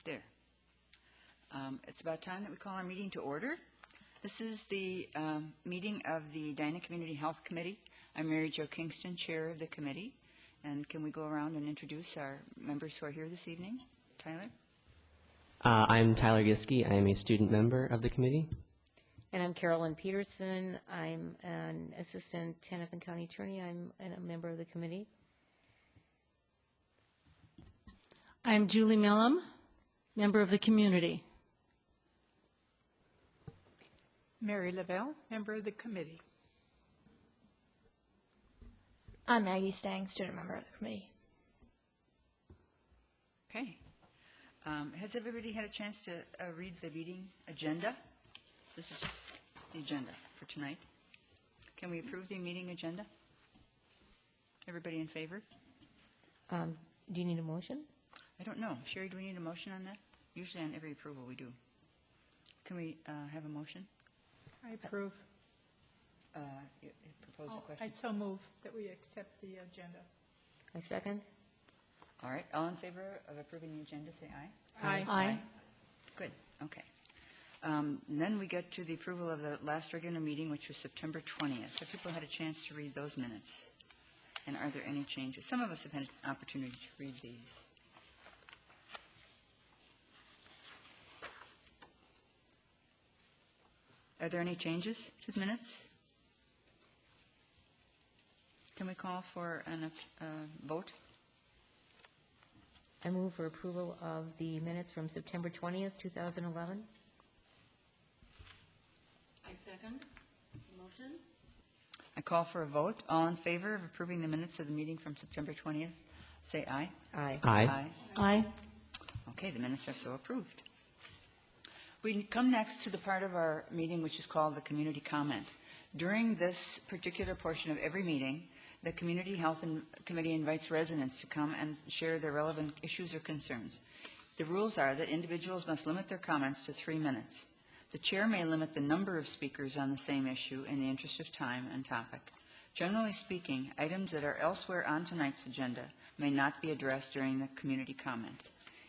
there. It's about time that we call our meeting to order. This is the meeting of the Edina Community Health Committee. I'm Mary Jo Kingston, chair of the committee. And can we go around and introduce our members who are here this evening? Tyler? I'm Tyler Giske. I am a student member of the committee. And I'm Carolyn Peterson. I'm an assistant Hennepin County attorney. I'm a member of the committee. I'm Julie Millam, member of the community. Mary Lavelle, member of the committee. I'm Maggie Stang, student member of the committee. Okay. Has everybody had a chance to read the meeting agenda? This is just the agenda for tonight. Can we approve the meeting agenda? Everybody in favor? Do you need a motion? I don't know. Sherry, do we need a motion on that? Usually on every approval we do. Can we have a motion? I approve. Propose a question. I so move that we accept the agenda. I second. All right. All in favor of approving the agenda, say aye. Aye. Aye. Good. Okay. And then we get to the approval of the last regular meeting, which was September 20th. Have people had a chance to read those minutes? And are there any changes? Some of us have had an opportunity to read these. Are there any changes to the minutes? Can we call for a vote? I move for approval of the minutes from September 20th, 2011. I second the motion. I call for a vote. All in favor of approving the minutes of the meeting from September 20th, say aye. Aye. Aye. Aye. Okay, the minutes are so approved. We come next to the part of our meeting which is called the community comment. During this particular portion of every meeting, the Community Health Committee invites residents to come and share their relevant issues or concerns. The rules are that individuals must limit their comments to 3 minutes. The chair may limit the number of speakers on the same issue in the interest of time and topic. Generally speaking, items that are elsewhere on tonight's agenda may not be addressed during the community comment.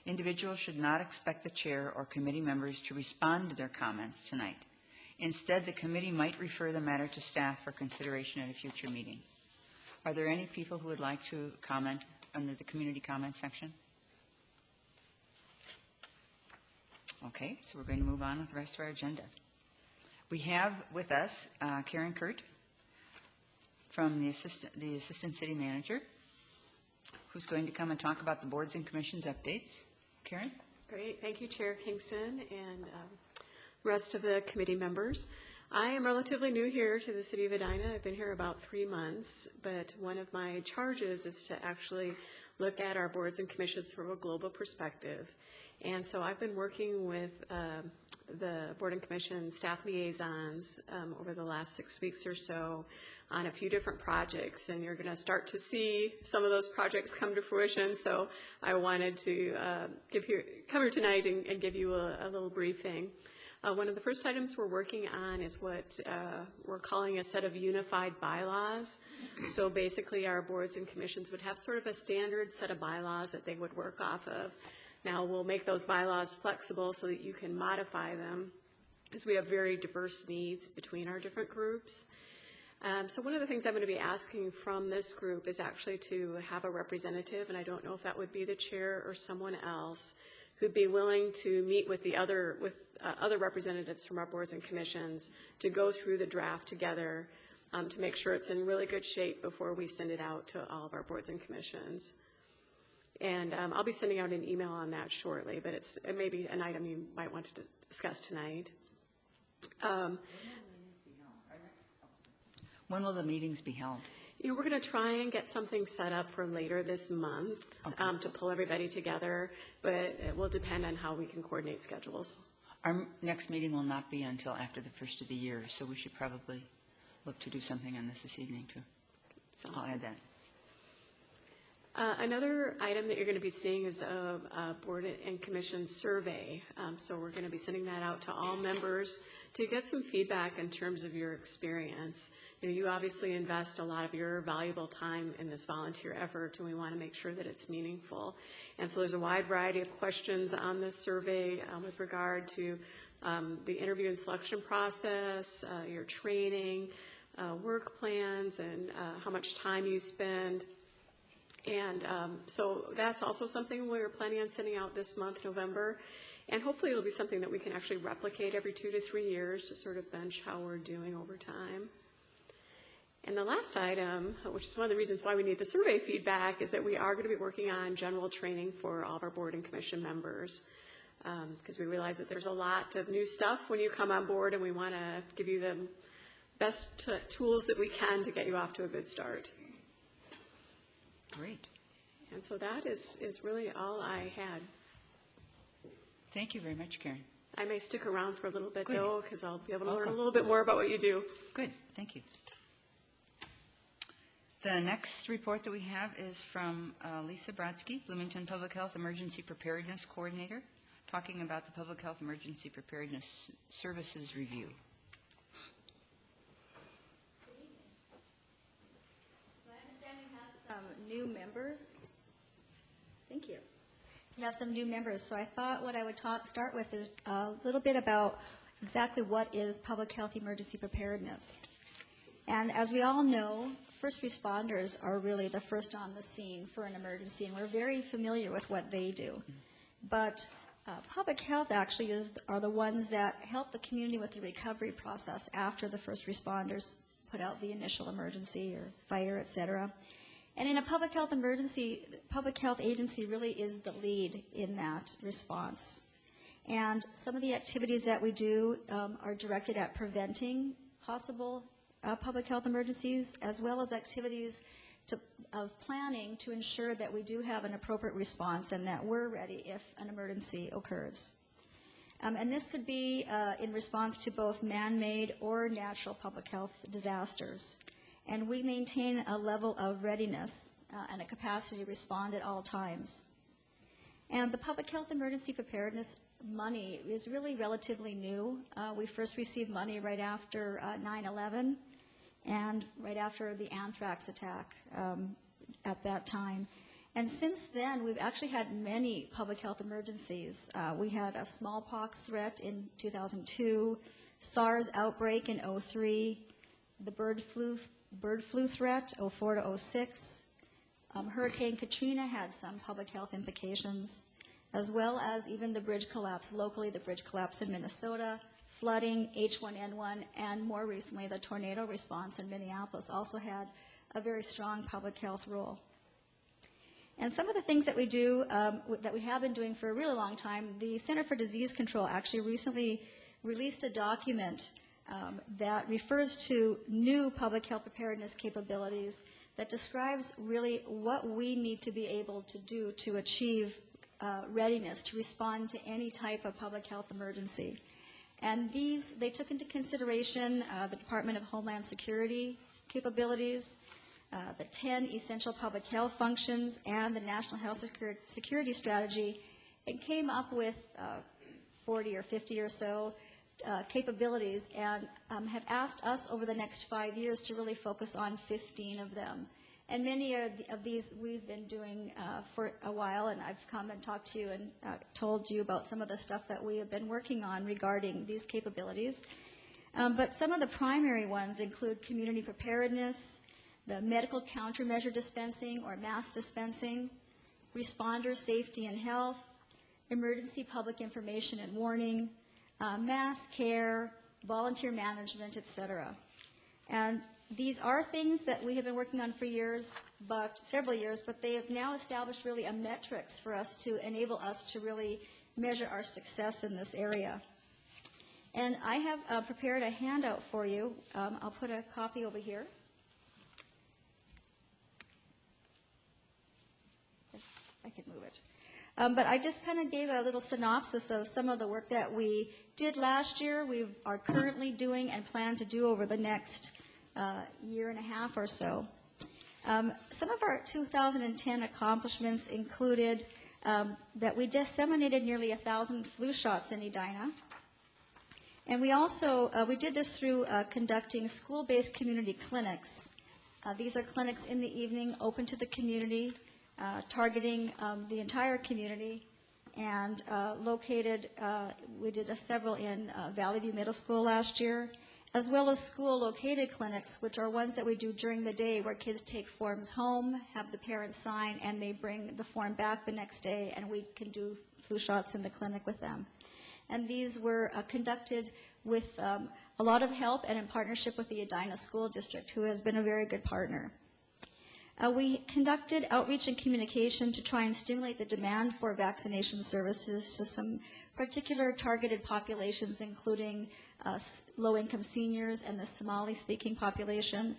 Individuals should not expect the chair or committee members to respond to their comments tonight. Instead, the committee might refer the matter to staff for consideration at a future meeting. Are there any people who would like to comment under the community comment section? Okay, so we're going to move on with the rest of our agenda. We have with us Karen Kurt from the assistant city manager, who's going to come and talk about the boards and commissions updates. Karen? Great. Thank you, Chair Kingston and rest of the committee members. I am relatively new here to the city of Edina. I've been here about 3 months, but one of my charges is to actually look at our boards and commissions from a global perspective. And so I've been working with the board and commission staff liaisons over the last 6 weeks or so on a few different projects, and you're going to start to see some of those projects come to fruition. So I wanted to come here tonight and give you a little briefing. One of the first items we're working on is what we're calling a set of unified bylaws. So basically our boards and commissions would have sort of a standard set of bylaws that they would work off of. Now we'll make those bylaws flexible so that you can modify them, because we have very diverse needs between our different groups. So one of the things I'm going to be asking from this group is actually to have a representative, and I don't know if that would be the chair or someone else, who'd be willing to meet with the other representatives from our boards and commissions to go through the draft together to make sure it's in really good shape before we send it out to all of our boards and commissions. And I'll be sending out an email on that shortly, but it may be an item you might want to discuss tonight. When will the meetings be held? We're going to try and get something set up for later this month to pull everybody together, but it will depend on how we can coordinate schedules. Our next meeting will not be until after the first of the year, so we should probably look to do something on this evening too. I'll add that. Another item that you're going to be seeing is a board and commission survey. So we're going to be sending that out to all members to get some feedback in terms of your experience. You know, you obviously invest a lot of your valuable time in this volunteer effort, and we want to make sure that it's meaningful. And so there's a wide variety of questions on this survey with regard to the interview and selection process, your training, work plans, and how much time you spend. And so that's also something we're planning on sending out this month, November. And hopefully it'll be something that we can actually replicate every 2 to 3 years to sort of bench how we're doing over time. And the last item, which is one of the reasons why we need the survey feedback, is that we are going to be working on general training for all of our board and commission members. Because we realize that there's a lot of new stuff when you come on board, and we want to give you the best tools that we can to get you off to a good start. Great. And so that is really all I had. Thank you very much, Karen. I may stick around for a little bit, Good. though, because I'll be able to learn a Welcome. little bit more about what you do. Good, thank you. The next report that we have is from Lisa Brodsky, Bloomington Public Health Emergency Preparedness Coordinator, talking about the Public Health Emergency Preparedness Services Review. My understanding has some new members. Thank you. We have some new members, so I thought what I would start with is a little bit about exactly what is public health emergency preparedness. And as we all know, first responders are really the first on the scene for an emergency, and we're very familiar with what they do. But public health actually are the ones that help the community with the recovery process after the first responders put out the initial emergency or fire, et cetera. And in a public health emergency, public health agency really is the lead in that response. And some of the activities that we do are directed at preventing possible public health emergencies, as well as activities of planning to ensure that we do have an appropriate response and that we're ready if an emergency occurs. And this could be in response to both man-made or natural public health disasters. And we maintain a level of readiness and a capacity to respond at all times. And the public health emergency preparedness money is really relatively new. We first received money right after 9/11 and right after the anthrax attack at that time. And since then, we've actually had many public health emergencies. We had a smallpox threat in 2002, SARS outbreak in 2003, the bird flu threat, 2004 to 2006. Hurricane Katrina had some public health implications, as well as even the bridge collapse locally, the bridge collapse in Minnesota, flooding, H1N1, and more recently the tornado response in Minneapolis also had a very strong public health role. And some of the things that we do, that we have been doing for a really long time, the Center for Disease Control actually recently released a document that refers to new public health preparedness capabilities that describes really what we need to be able to do to achieve readiness to respond to any type of public health emergency. And they took into consideration the Department of Homeland Security capabilities, the 10 essential public health functions, and the National Health Security Strategy, and came up with 40 or 50 or so capabilities, and have asked us over the next 5 years to really focus on 15 of them. And many of these we've been doing for a while, and I've come and talked to you and told you about some of the stuff that we have been working on regarding these capabilities. But some of the primary ones include community preparedness, the medical countermeasure dispensing or mass dispensing, responder safety and health, emergency public information and warning, mass care, volunteer management, et cetera. And these are things that we have been working on for several years, but they have now established really a metrics for us to enable us to really measure our success in this area. And I have prepared a handout for you. I'll put a copy over here. I can move it. But I just kind of gave a little synopsis of some of the work that we did last year, we are currently doing and plan to do over the next year and a half or so. Some of our 2010 accomplishments included that we disseminated nearly 1,000 flu shots in Edina. And we also, we did this through conducting school-based community clinics. These are clinics in the evening, open to the community, targeting the entire community, and located, we did several in Valley View Middle School last year, as well as school-located clinics, which are ones that we do during the day where kids take forms home, have the parents sign, and they bring the form back the next day, and we can do flu shots in the clinic with them. And these were conducted with a lot of help and in partnership with the Edina School District, who has been a very good partner. We conducted outreach and communication to try and stimulate the demand for vaccination services to some particular targeted populations, including low-income seniors and the Somali-speaking population.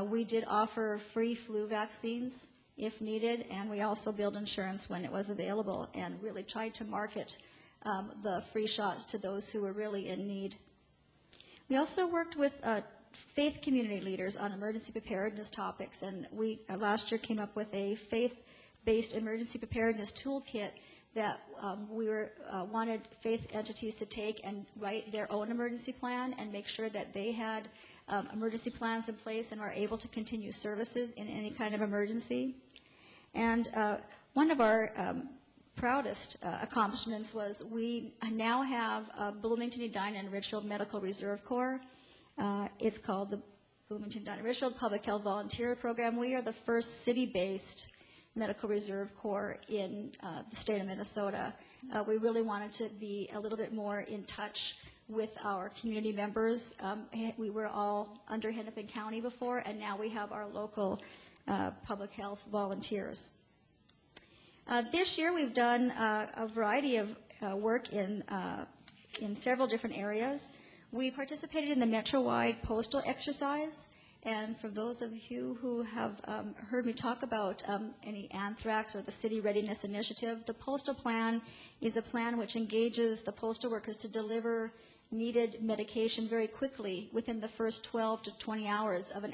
We did offer free flu vaccines if needed, and we also billed insurance when it was available and really tried to market the free shots to those who were really in need. We also worked with faith community leaders on emergency preparedness topics, and we last year came up with a faith-based emergency preparedness toolkit that we wanted faith entities to take and write their own emergency plan and make sure that they had emergency plans in place and are able to continue services in any kind of emergency. And one of our proudest accomplishments was we now have Bloomington, Edina, and Richfield Medical Reserve Corps. It's called the Bloomington, Edina, Richfield Public Health Volunteer Program. We are the first city-based Medical Reserve Corps in the state of Minnesota. We really wanted to be a little bit more in touch with our community members. We were all under Hennepin County before, and now we have our local public health volunteers. This year we've done a variety of work in several different areas. We participated in the Metro-wide postal exercise, and for those of you who have heard me talk about any anthrax or the City Readiness Initiative, the postal plan is a plan which engages the postal workers to deliver needed medication very quickly within the first 12 to 20 hours of an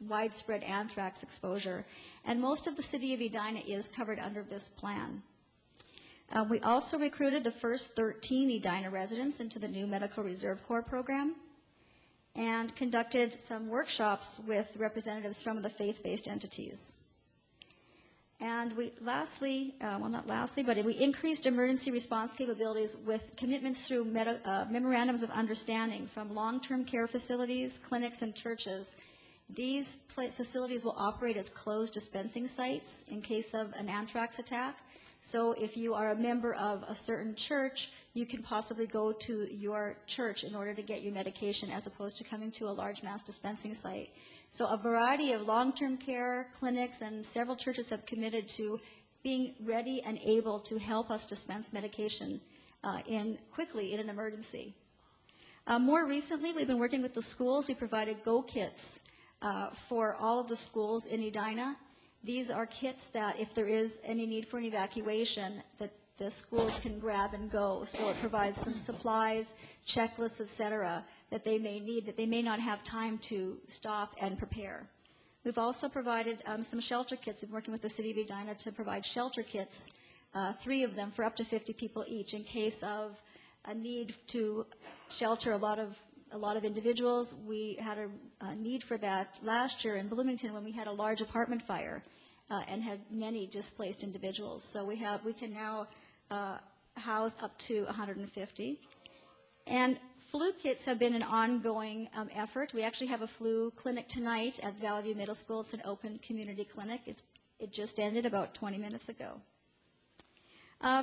widespread anthrax exposure. And most of the city of Edina is covered under this plan. We also recruited the first 13 Edina residents into the new Medical Reserve Corps program and conducted some workshops with representatives from the faith-based entities. And we lastly, well not lastly, but we increased emergency response capabilities with commitments through memorandums of understanding from long-term care facilities, clinics, and churches. These facilities will operate as closed dispensing sites in case of an anthrax attack. So if you are a member of a certain church, you can possibly go to your church in order to get your medication as opposed to coming to a large mass dispensing site. So a variety of long-term care clinics and several churches have committed to being ready and able to help us dispense medication quickly in an emergency. More recently, we've been working with the schools. We provided Go Kits for all of the schools in Edina. These are kits that if there is any need for an evacuation, that the schools can grab and go. So it provides some supplies, checklists, etc., that they may need, that they may not have time to stop and prepare. We've also provided some shelter kits. We've been working with the City of Edina to provide shelter kits, 3 of them for up to 50 people each in case of a need to shelter a lot of individuals. We had a need for that last year in Bloomington when we had a large apartment fire and had many displaced individuals. So we can now house up to 150. And flu kits have been an ongoing effort. We actually have a flu clinic tonight at Valley View Middle School. It's an open community clinic. It just ended about 20 minutes ago.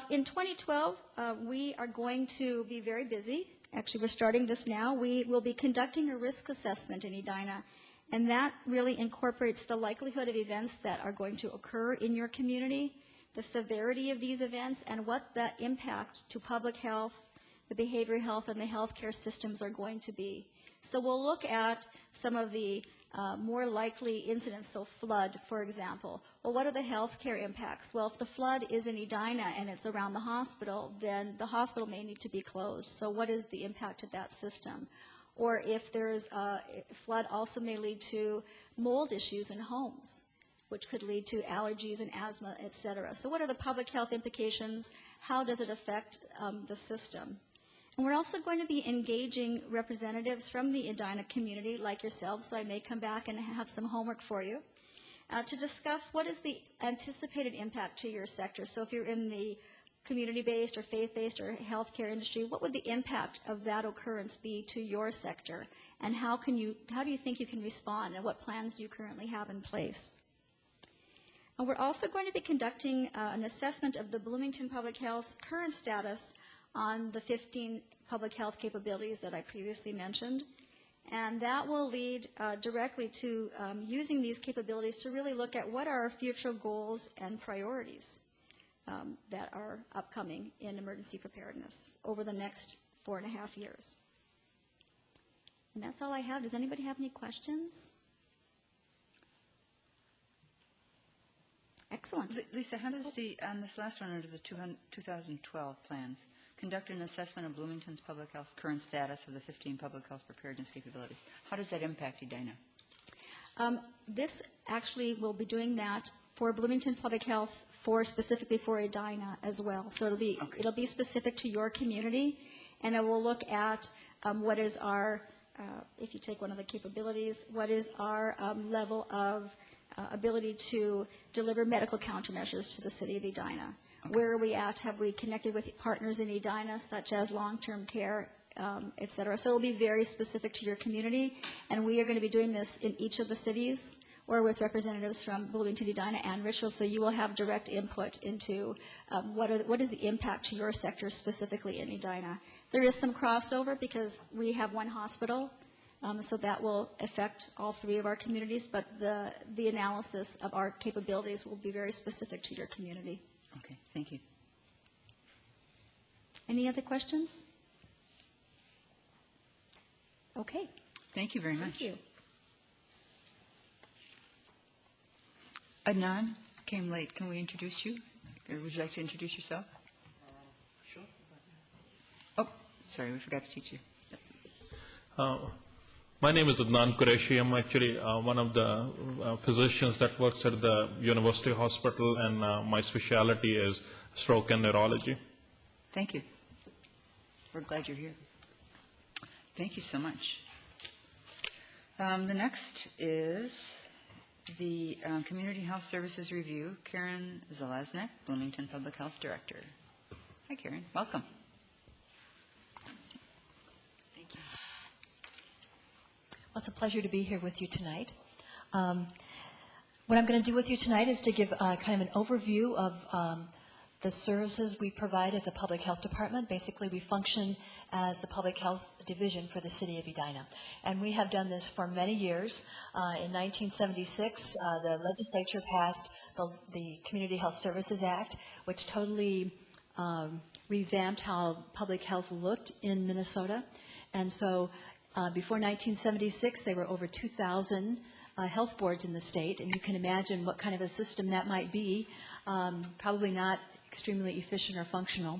In 2012, we are going to be very busy. Actually, we're starting this now. We will be conducting a risk assessment in Edina, and that really incorporates the likelihood of events that are going to occur in your community, the severity of these events, and what the impact to public health, the behavioral health, and the healthcare systems are going to be. So we'll look at some of the more likely incidents, so flood, for example. Well, what are the healthcare impacts? Well, if the flood is in Edina and it's around the hospital, then the hospital may need to be closed. So what is the impact of that system? Or if there's a flood also may lead to mold issues in homes. which could lead to allergies and asthma, et cetera. So what are the public health implications? How does it affect the system? And we're also going to be engaging representatives from the Edina community, like yourselves, so I may come back and have some homework for you, to discuss what is the anticipated impact to your sector. So if you're in the community-based or faith-based or healthcare industry, what would the impact of that occurrence be to your sector? And how do you think you can respond, and what plans do you currently have in place? And we're also going to be conducting an assessment of the Bloomington Public Health's current status on the 15 public health capabilities that I previously mentioned. And that will lead directly to using these capabilities to really look at what are our future goals and priorities that are upcoming in emergency preparedness over the next 4.5 years. And that's all I have. Does anybody have any questions? Excellent. Lisa, how does on this last one under the 2012 plans, conduct an assessment of Bloomington's public health current status of the 15 public health preparedness capabilities? How does that impact Edina? This actually will be doing that for Bloomington Public Health specifically for Edina as well. So it'll be specific to your community, and it will look at what is our, if you take one of the capabilities, what is our level of ability to deliver medical countermeasures to the city of Edina. Okay. Where are we at? Have we connected with partners in Edina, such as long-term care, et cetera? So it will be very specific to your community, and we are going to be doing this in each of the cities or with representatives from Bloomington, Edina, and Richfield, so you will have direct input into what is the impact to your sector specifically in Edina. There is some crossover because we have one hospital, so that will affect all 3 of our communities, but the analysis of our capabilities will be very specific to your community. Okay, thank you. Any other questions? Okay. Thank you very much. Thank you. Adnan came late. Can we introduce you? Or would you like to introduce yourself? Sure. Oh, sorry, we forgot to teach you. My name is Adnan Qureshi. I'm actually one of the physicians that works at the University Hospital, and my specialty is stroke and neurology. Thank you. We're glad you're here. Thank you so much. The next is the Community Health Services Review, Karen Zalaznek, Bloomington Public Health Director. Hi, Karen. Welcome. Thank you. Well, it's a pleasure to be here with you tonight. What I'm going to do with you tonight is to give kind of an overview of the services we provide as a public health department. Basically, we function as the public health division for the city of Edina. And we have done this for many years. In 1976, the legislature passed the Community Health Services Act, which totally revamped how public health looked in Minnesota. And so before 1976, there were over 2,000 health boards in the state, and you can imagine what kind of a system that might be. Probably not extremely efficient or functional.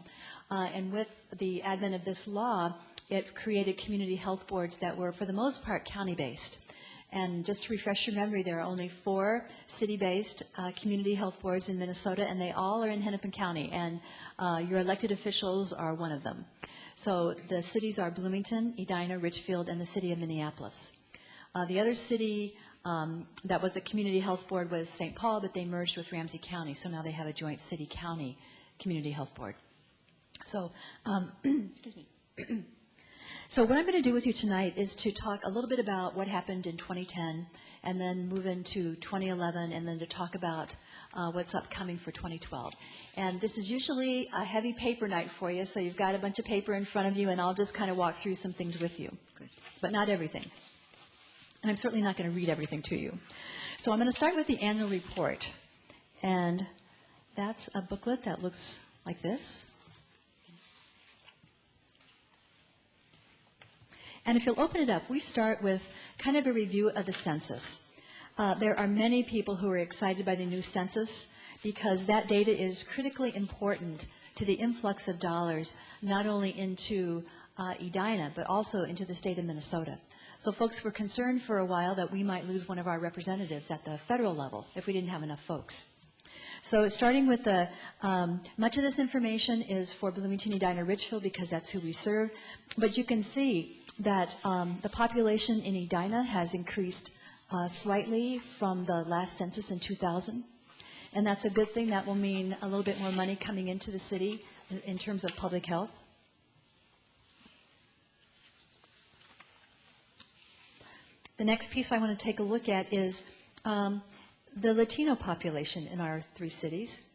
And with the advent of this law, it created community health boards that were, for the most part, county-based. And just to refresh your memory, there are only 4 city-based community health boards in Minnesota, and they all are in Hennepin County, and your elected officials are one of them. So the cities are Bloomington, Edina, Richfield, and the city of Minneapolis. The other city that was a community health board was St. Paul, but they merged with Ramsey County, so now they have a joint city-county community health board. So, excuse me. So what I'm going to do with you tonight is to talk a little bit about what happened in 2010, and then move into 2011, and then to talk about what's upcoming for 2012. And this is usually a heavy paper night for you, so you've got a bunch of paper in front of you, and I'll just kind of walk through some things with you, but not everything. And I'm certainly not going to read everything to you. So I'm going to start with the annual report. And that's a booklet that looks like this. And if you'll open it up, we start with kind of a review of the census. There are many people who are excited by the new census because that data is critically important to the influx of dollars, not only into Edina, but also into the state of Minnesota. So folks were concerned for a while that we might lose one of our representatives at the federal level if we didn't have enough folks. So starting with the, much of this information is for Bloomington, Edina, Richfield, because that's who we serve. But you can see that the population in Edina has increased slightly from the last census in 2000. And that's a good thing. That will mean a little bit more money coming into the city in terms of public health. The next piece I want to take a look at is the Latino population in our 3 cities.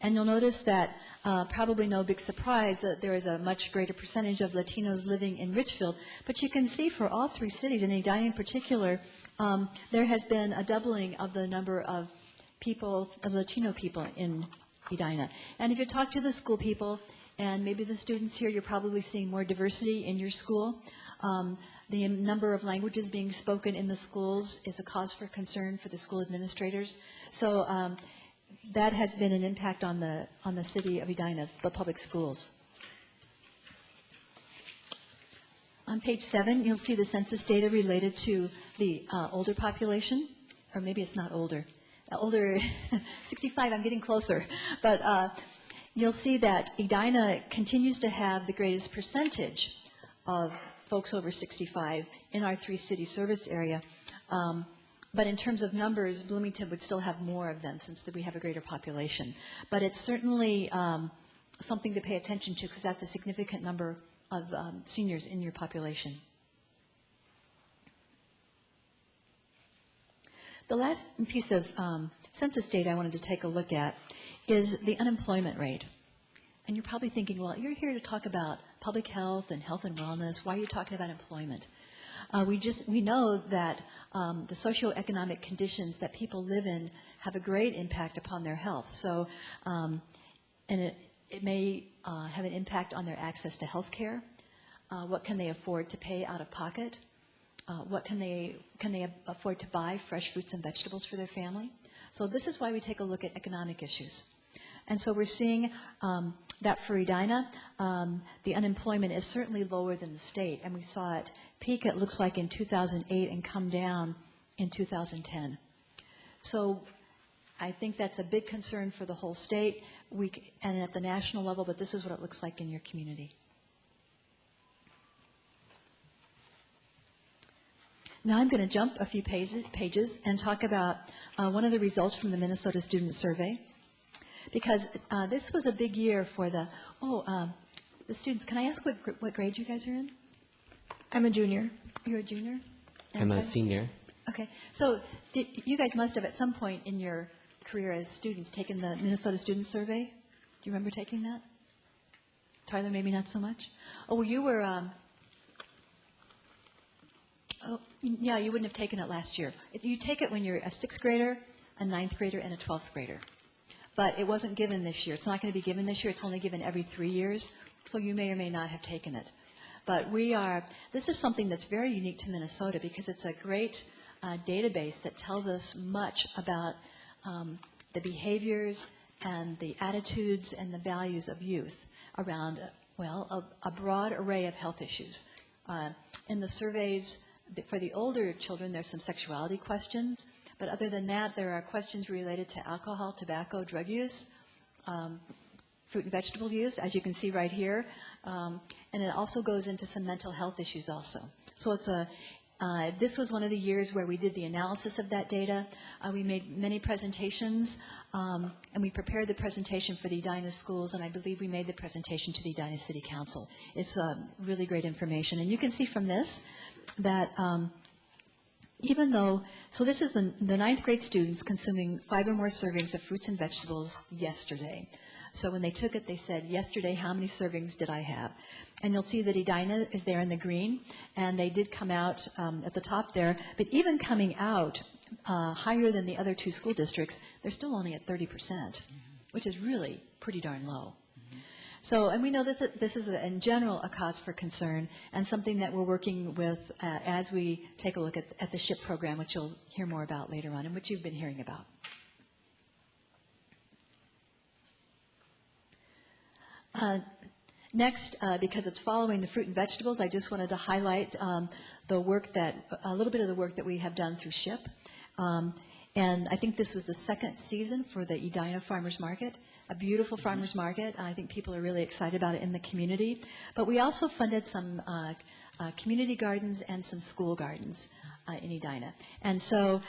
And you'll notice that, probably no big surprise, that there is a much greater percentage of Latinos living in Richfield. But you can see for all 3 cities, and Edina in particular, there has been a doubling of the number of people, of Latino people in Edina. And if you talk to the school people, and maybe the students here, you're probably seeing more diversity in your school. The number of languages being spoken in the schools is a cause for concern for the school administrators. So that has been an impact on the city of Edina, the public schools. On page 7, you'll see the census data related to the older population, or maybe it's not older. Older, 65, I'm getting closer. But you'll see that Edina continues to have the greatest percentage of folks over 65 in our 3-city service area. But in terms of numbers, Bloomington would still have more of them since we have a greater population. But it's certainly something to pay attention to because that's a significant number of seniors in your population. The last piece of census data I wanted to take a look at is the unemployment rate. And you're probably thinking, well, you're here to talk about public health and wellness. Why are you talking about employment? We know that the socioeconomic conditions that people live in have a great impact upon their health. So, and it may have an impact on their access to health care. What can they afford to pay out of pocket? What can they afford to buy fresh fruits and vegetables for their family? So this is why we take a look at economic issues. And so we're seeing that for Edina, the unemployment is certainly lower than the state. And we saw it peak, it looks like, in 2008 and come down in 2010. So I think that's a big concern for the whole state and at the national level, but this is what it looks like in your community. Now I'm going to jump a few pages and talk about one of the results from the Minnesota Student Survey. Because this was a big year for the students. Can I ask what grade you guys are in? I'm a junior. You're a junior? I'm a senior. Okay. So you guys must have at some point in your career as students taken the Minnesota Student Survey. Do you remember taking that? Tyler, maybe not so much? Oh, well, you were, yeah, you wouldn't have taken it last year. You take it when you're a 6th grader, a 9th grader, and a 12th grader. But it wasn't given this year. It's not going to be given this year. It's only given every 3 years. So you may or may not have taken it. But this is something that's very unique to Minnesota because it's a great database that tells us much about the behaviors and the attitudes and the values of youth around, a broad array of health issues. In the surveys, for the older children, there's some sexuality questions. But other than that, there are questions related to alcohol, tobacco, drug use, fruit and vegetable use, as you can see right here. And it also goes into some mental health issues also. So this was one of the years where we did the analysis of that data. We made many presentations, and we prepared the presentation for the Edina schools, and I believe we made the presentation to the Edina City Council. It's really great information. And you can see from this that even though, so this is the 9th grade students consuming 5 or more servings of fruits and vegetables yesterday. So when they took it, they said, yesterday, how many servings did I have? And you'll see that Edina is there in the green, and they did come out at the top there. But even coming out higher than the other 2 school districts, they're still only at 30%, which is really pretty darn low. So, and we know that this is, in general, a cause for concern and something that we're working with as we take a look at the SHIP program, which you'll hear more about later on and which you've been hearing about. Next, because it's following the fruit and vegetables, I just wanted to highlight the work that, a little bit of the work that we have done through SHIP. And I think this was the second season for the Edina Farmers Market, a beautiful farmers market. I think people are really excited about it in the community. But we also funded some community gardens and some school gardens in Edina. And so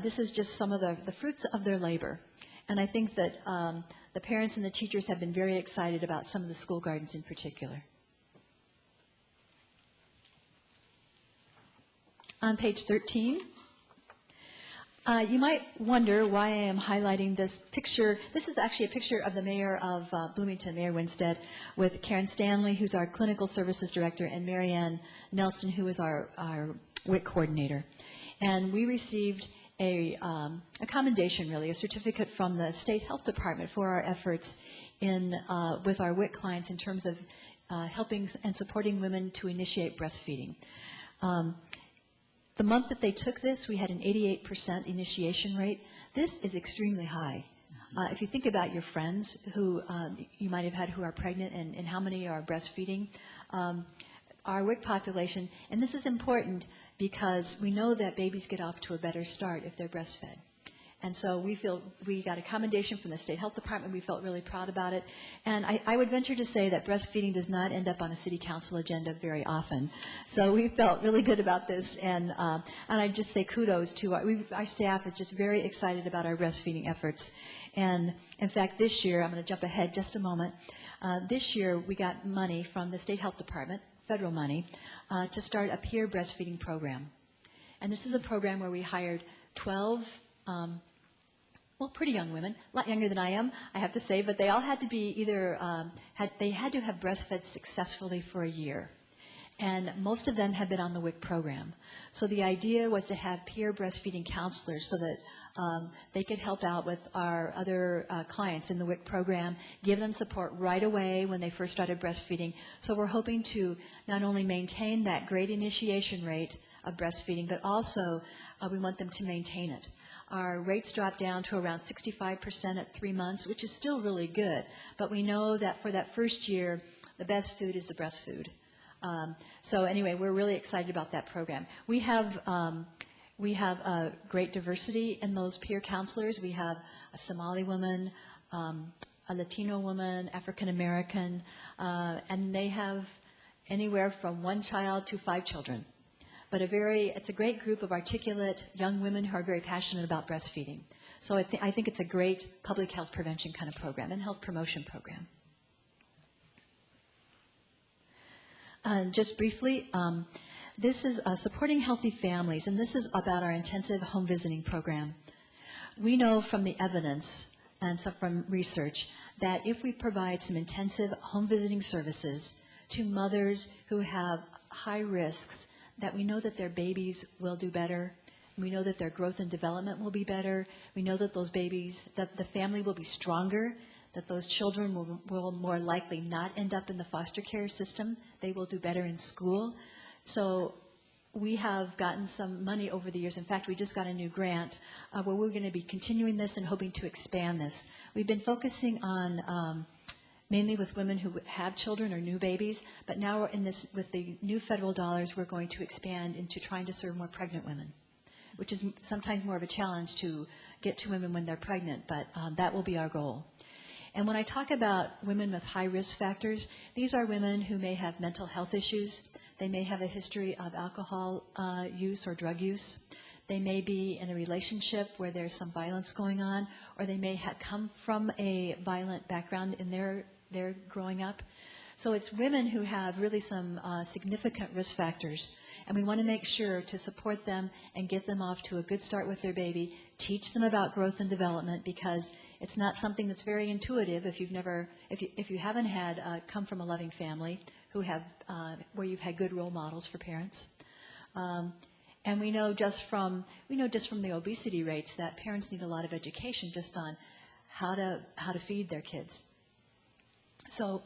this is just some of the fruits of their labor. And I think that the parents and the teachers have been very excited about some of the school gardens in particular. On page 13, you might wonder why I am highlighting this picture. This is actually a picture of the mayor of Bloomington, Mayor Winstead, with Karen Stanley, who's our clinical services director, and Marianne Nelson, who is our WIC coordinator. And we received a commendation, really, a certificate from the State Health Department for our efforts in with our WIC clients in terms of helping and supporting women to initiate breastfeeding. The month that they took this, we had an 88% initiation rate. This is extremely high. If you think about your friends who you might have had who are pregnant and how many are breastfeeding, our WIC population, and this is important because we know that babies get off to a better start if they're breastfed. And so we got a commendation from the State Health Department. We felt really proud about it. And I would venture to say that breastfeeding does not end up on a city council agenda very often. So we felt really good about this. And I'd just say kudos to our staff is just very excited about our breastfeeding efforts. And in fact, this year, I'm going to jump ahead just a moment. This year, we got money from the State Health Department, federal money, to start a peer breastfeeding program. And this is a program where we hired 12 pretty young women, a lot younger than I am, I have to say, but they all had to be either, they had to have breastfed successfully for a year. And most of them had been on the WIC program. So the idea was to have peer breastfeeding counselors so that they could help out with our other clients in the WIC program, give them support right away when they first started breastfeeding. So we're hoping to not only maintain that great initiation rate of breastfeeding, but also we want them to maintain it. Our rates dropped down to around 65% at 3 months, which is still really good. But we know that for that first year, the best food is the breast food. So anyway, we're really excited about that program. We have a great diversity in those peer counselors. We have a Somali woman, a Latino woman, African American, and they have anywhere from 1 child to 5 children. But it's a great group of articulate young women who are very passionate about breastfeeding. So I think it's a great public health prevention kind of program and health promotion program. Just briefly, this is supporting healthy families, and this is about our intensive home visiting program. We know from the evidence and some from research that if we provide some intensive home visiting services to mothers who have high risks, that we know that their babies will do better. We know that their growth and development will be better. We know that those babies, that the family will be stronger, that those children will more likely not end up in the foster care system. They will do better in school. So we have gotten some money over the years. In fact, we just got a new grant where we're going to be continuing this and hoping to expand this. We've been focusing on mainly with women who have children or new babies, but now we're in this, with the new federal dollars, we're going to expand into trying to serve more pregnant women, which is sometimes more of a challenge to get to women when they're pregnant, but that will be our goal. And when I talk about women with high risk factors, these are women who may have mental health issues. They may have a history of alcohol use or drug use. They may be in a relationship where there's some violence going on, or they may have come from a violent background in their growing up. So it's women who have really some significant risk factors, and we want to make sure to support them and get them off to a good start with their baby, teach them about growth and development, because it's not something that's very intuitive if you haven't had come from a loving family where you've had good role models for parents. And we know just from the obesity rates that parents need a lot of education just on how to feed their kids. So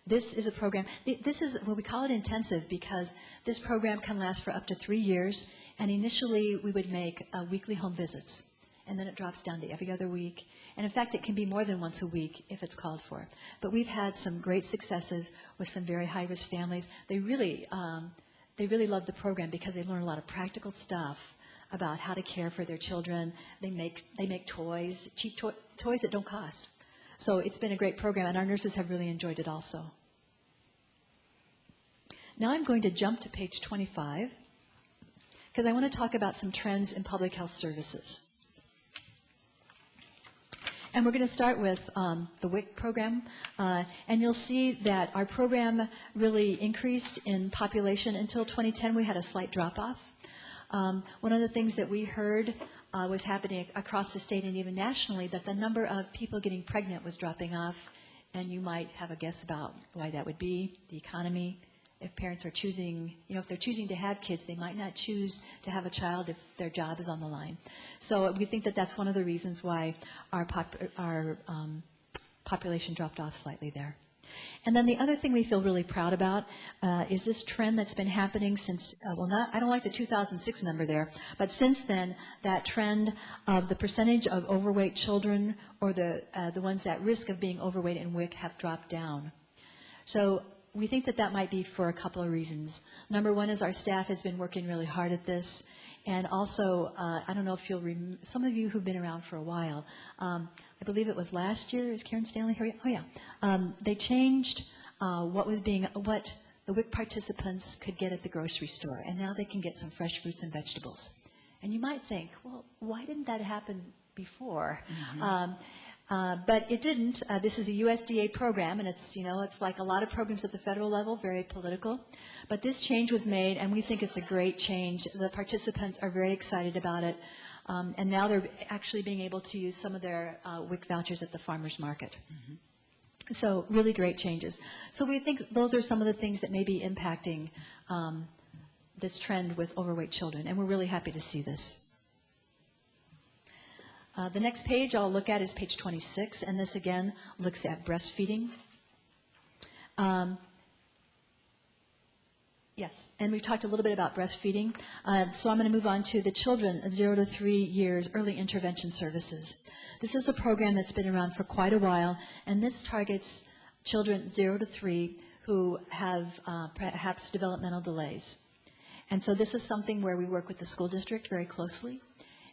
this is a program. This is what we call it intensive because this program can last for up to 3 years. And initially, we would make weekly home visits. and then it drops down to every other week. And in fact, it can be more than once a week if it's called for. But we've had some great successes with some very high-risk families. They really love the program because they learn a lot of practical stuff about how to care for their children. They make toys, cheap toys that don't cost. So it's been a great program, and our nurses have really enjoyed it also. Now I'm going to jump to page 25 because I want to talk about some trends in public health services. And we're going to start with the WIC program. And you'll see that our program really increased in population. Until 2010, we had a slight drop-off. One of the things that we heard was happening across the state and even nationally, that the number of people getting pregnant was dropping off. And you might have a guess about why that would be: the economy. If parents are choosing, if they're choosing to have kids, they might not choose to have a child if their job is on the line. So we think that that's one of the reasons why our population dropped off slightly there. And then the other thing we feel really proud about is this trend that's been happening since, I don't like the 2006 number there, but since then, that trend of the percentage of overweight children or the ones at risk of being overweight in WIC have dropped down. So we think that that might be for a couple of reasons. Number one is our staff has been working really hard at this. And also, I don't know if you'll remember, some of you who've been around for a while, I believe it was last year, is Karen Stanley here? Oh yeah. They changed what the WIC participants could get at the grocery store. And now they can get some fresh fruits and vegetables. And you might think, well, why didn't that happen before? Mm-hmm. But it didn't. This is a USDA program, and it's like a lot of programs at the federal level, very political. But this change was made, and we think it's a great change. The participants are very excited about it, and now they're actually being able to use some of their WIC vouchers at the farmers market. Mm-hmm. So really great changes. So we think those are some of the things that may be impacting this trend with overweight children, and we're really happy to see this. The next page I'll look at is page 26, and this again looks at breastfeeding. Yes, and we've talked a little bit about breastfeeding. So I'm going to move on to the children 0 to 3 years early intervention services. This is a program that's been around for quite a while, and this targets children 0 to 3 who have perhaps developmental delays. And so this is something where we work with the school district very closely.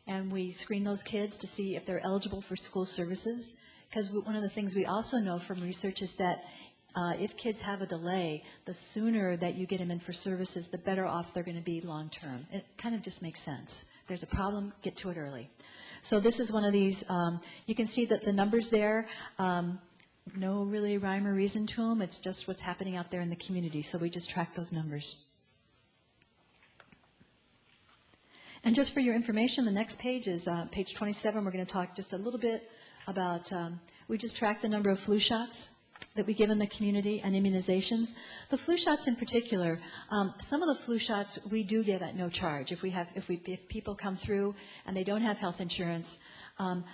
And we screen those kids to see if they're eligible for school services. Because one of the things we also know from research is that if kids have a delay, the sooner that you get them in for services, the better off they're going to be long term. It kind of just makes sense. If there's a problem, get to it early. So this is one of these. You can see that the numbers there, no really rhyme or reason to them. It's just what's happening out there in the community. So we just track those numbers. And just for your information, the next page is page 27. We're going to talk just a little bit about, we just track the number of flu shots that we give in the community and immunizations. The flu shots in particular, some of the flu shots we do give at no charge if people come through and they don't have health insurance.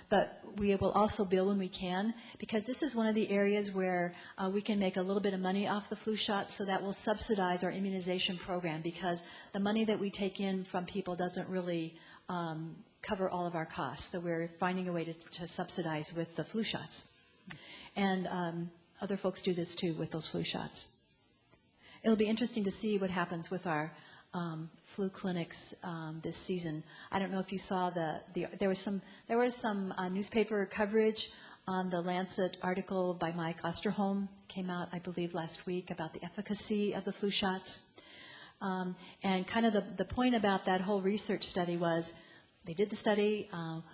But we will also bill when we can, because this is one of the areas where we can make a little bit of money off the flu shots, so that will subsidize our immunization program, because the money that we take in from people doesn't really cover all of our costs. So we're finding a way to subsidize with the flu shots. And other folks do this too with those flu shots. It'll be interesting to see what happens with our flu clinics this season. I don't know if you saw there was some newspaper coverage on the Lancet article by Mike Osterholm, came out I believe last week, about the efficacy of the flu shots. And kind of the point about that whole research study was, they did the study.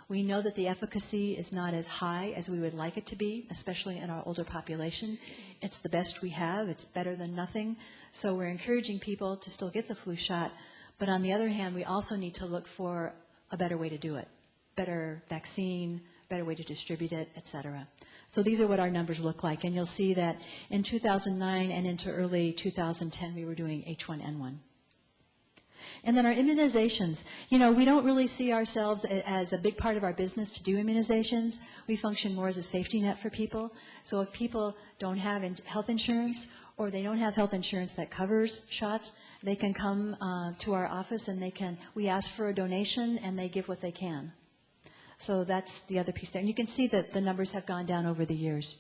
We know that the efficacy is not as high as we would like it to be, especially in our older population. It's the best we have. It's better than nothing. So we're encouraging people to still get the flu shot. But on the other hand, we also need to look for a better way to do it. Better vaccine, better way to distribute it, et cetera. So these are what our numbers look like. And you'll see that in 2009 and into early 2010, we were doing H1N1. And then our immunizations, we don't really see ourselves as a big part of our business to do immunizations. We function more as a safety net for people. So if people don't have health insurance, or they don't have health insurance that covers shots, they can come to our office and we ask for a donation, and they give what they can. So that's the other piece there. And you can see that the numbers have gone down over the years.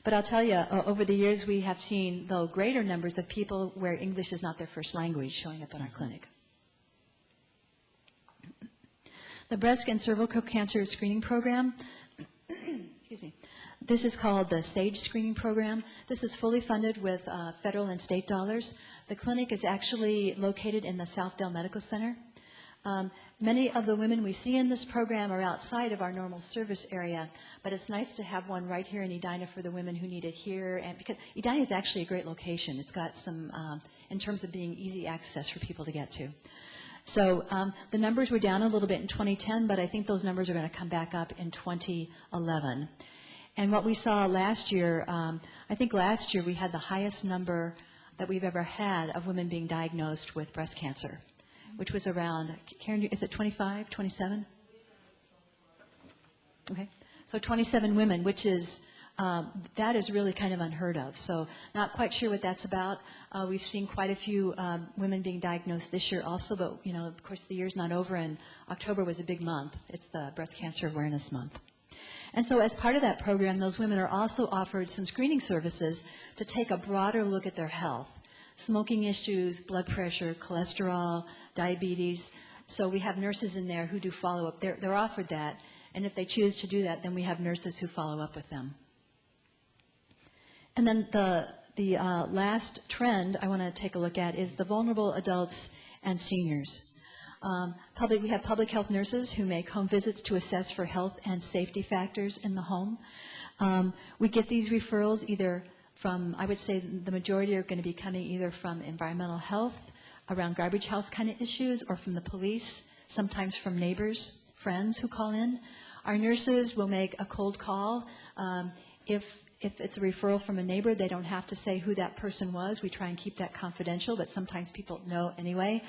But I'll tell you, over the years, we have seen, though, greater numbers of people where English is not their first language showing up in our clinic. The breast and cervical cancer screening program, excuse me, this is called the SAGE screening program. This is fully funded with federal and state dollars. The clinic is actually located in the Southdale Medical Center. Many of the women we see in this program are outside of our normal service area, but it's nice to have one right here in Edina for the women who need it here. And because Edina is actually a great location. It's got some, in terms of being easy access for people to get to. So the numbers were down a little bit in 2010, but I think those numbers are going to come back up in 2011. And what we saw last year, I think last year we had the highest number that we've ever had of women being diagnosed with breast cancer, which was around, Karen, is it 25, 27? Okay, so 27 women, which is, that is really kind of unheard of. So not quite sure what that's about. We've seen quite a few women being diagnosed this year also, but, you know, of course the year's not over, and October was a big month. It's the Breast Cancer Awareness Month. And so as part of that program, those women are also offered some screening services to take a broader look at their health. Smoking issues, blood pressure, cholesterol, diabetes. So we have nurses in there who do follow-up. They're offered that, and if they choose to do that, then we have nurses who follow up with them. And then the last trend I want to take a look at is the vulnerable adults and seniors. We have public health nurses who make home visits to assess for health and safety factors in the home. We get these referrals either from, I would say the majority are going to be coming either from environmental health, around garbage house kind of issues, or from the police, sometimes from neighbors, friends who call in. Our nurses will make a cold call. If it's a referral from a neighbor, they don't have to say who that person was. We try and keep that confidential, but sometimes people know anyway.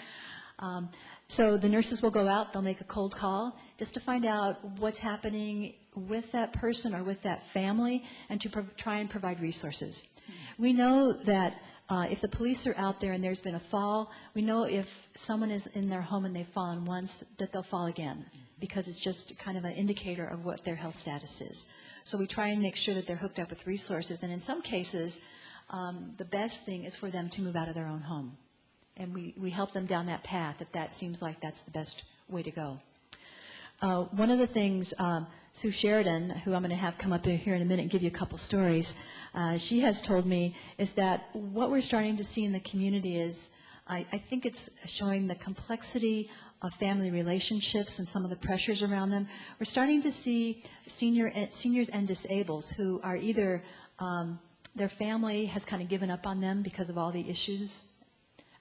So the nurses will go out, they'll make a cold call just to find out what's happening with that person or with that family, and to try and provide resources. We know that if the police are out there and there's been a fall, we know if someone is in their home and they've fallen once, that they'll fall again, because it's just kind of an indicator of what their health status is. So we try and make sure that they're hooked up with resources, and in some cases, the best thing is for them to move out of their own home. And we help them down that path if that seems like that's the best way to go. One of the things, Sue Sheridan, who I'm going to have come up here in a minute and give you a couple stories, she has told me is that what we're starting to see in the community is, I think it's showing the complexity of family relationships and some of the pressures around them. We're starting to see seniors and disabled who are either, their family has kind of given up on them because of all the issues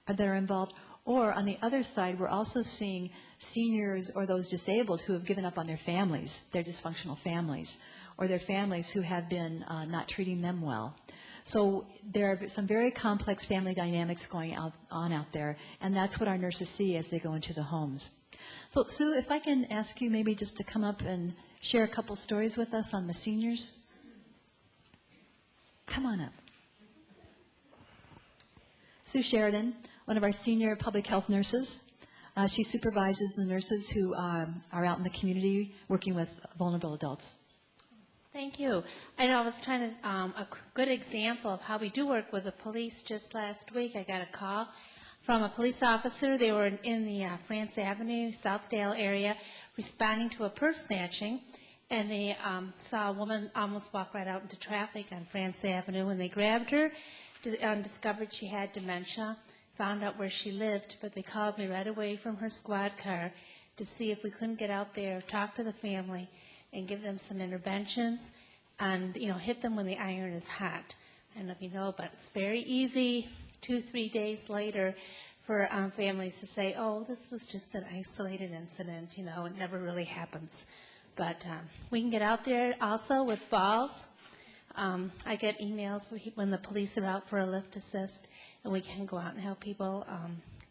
that are involved, or on the other side, we're also seeing seniors or those disabled who have given up on their families, their dysfunctional families, or their families who have been not treating them well. So there are some very complex family dynamics going on out there, and that's what our nurses see as they go into the homes. So Sue, if I can ask you maybe just to come up and share a couple stories with us on the seniors. Come on up. Sue Sheridan, one of our senior public health nurses. She supervises the nurses who are out in the community working with vulnerable adults. Thank you. I know I was trying to, a good example of how we do work with the police. Just last week I got a call from a police officer. They were in the France Avenue, Southdale area, responding to a purse snatching, and they saw a woman almost walk right out into traffic on France Avenue. When they grabbed her, discovered she had dementia, found out where she lived, but they called me right away from her squad car to see if we couldn't get out there, talk to the family, and give them some interventions, and hit them when the iron is hot. I don't know if you know, but it's very easy 2-3 days later for families to say, oh, this was just an isolated incident, it never really happens. But we can get out there also with balls. I get emails when the police are out for a lift assist, and we can go out and help people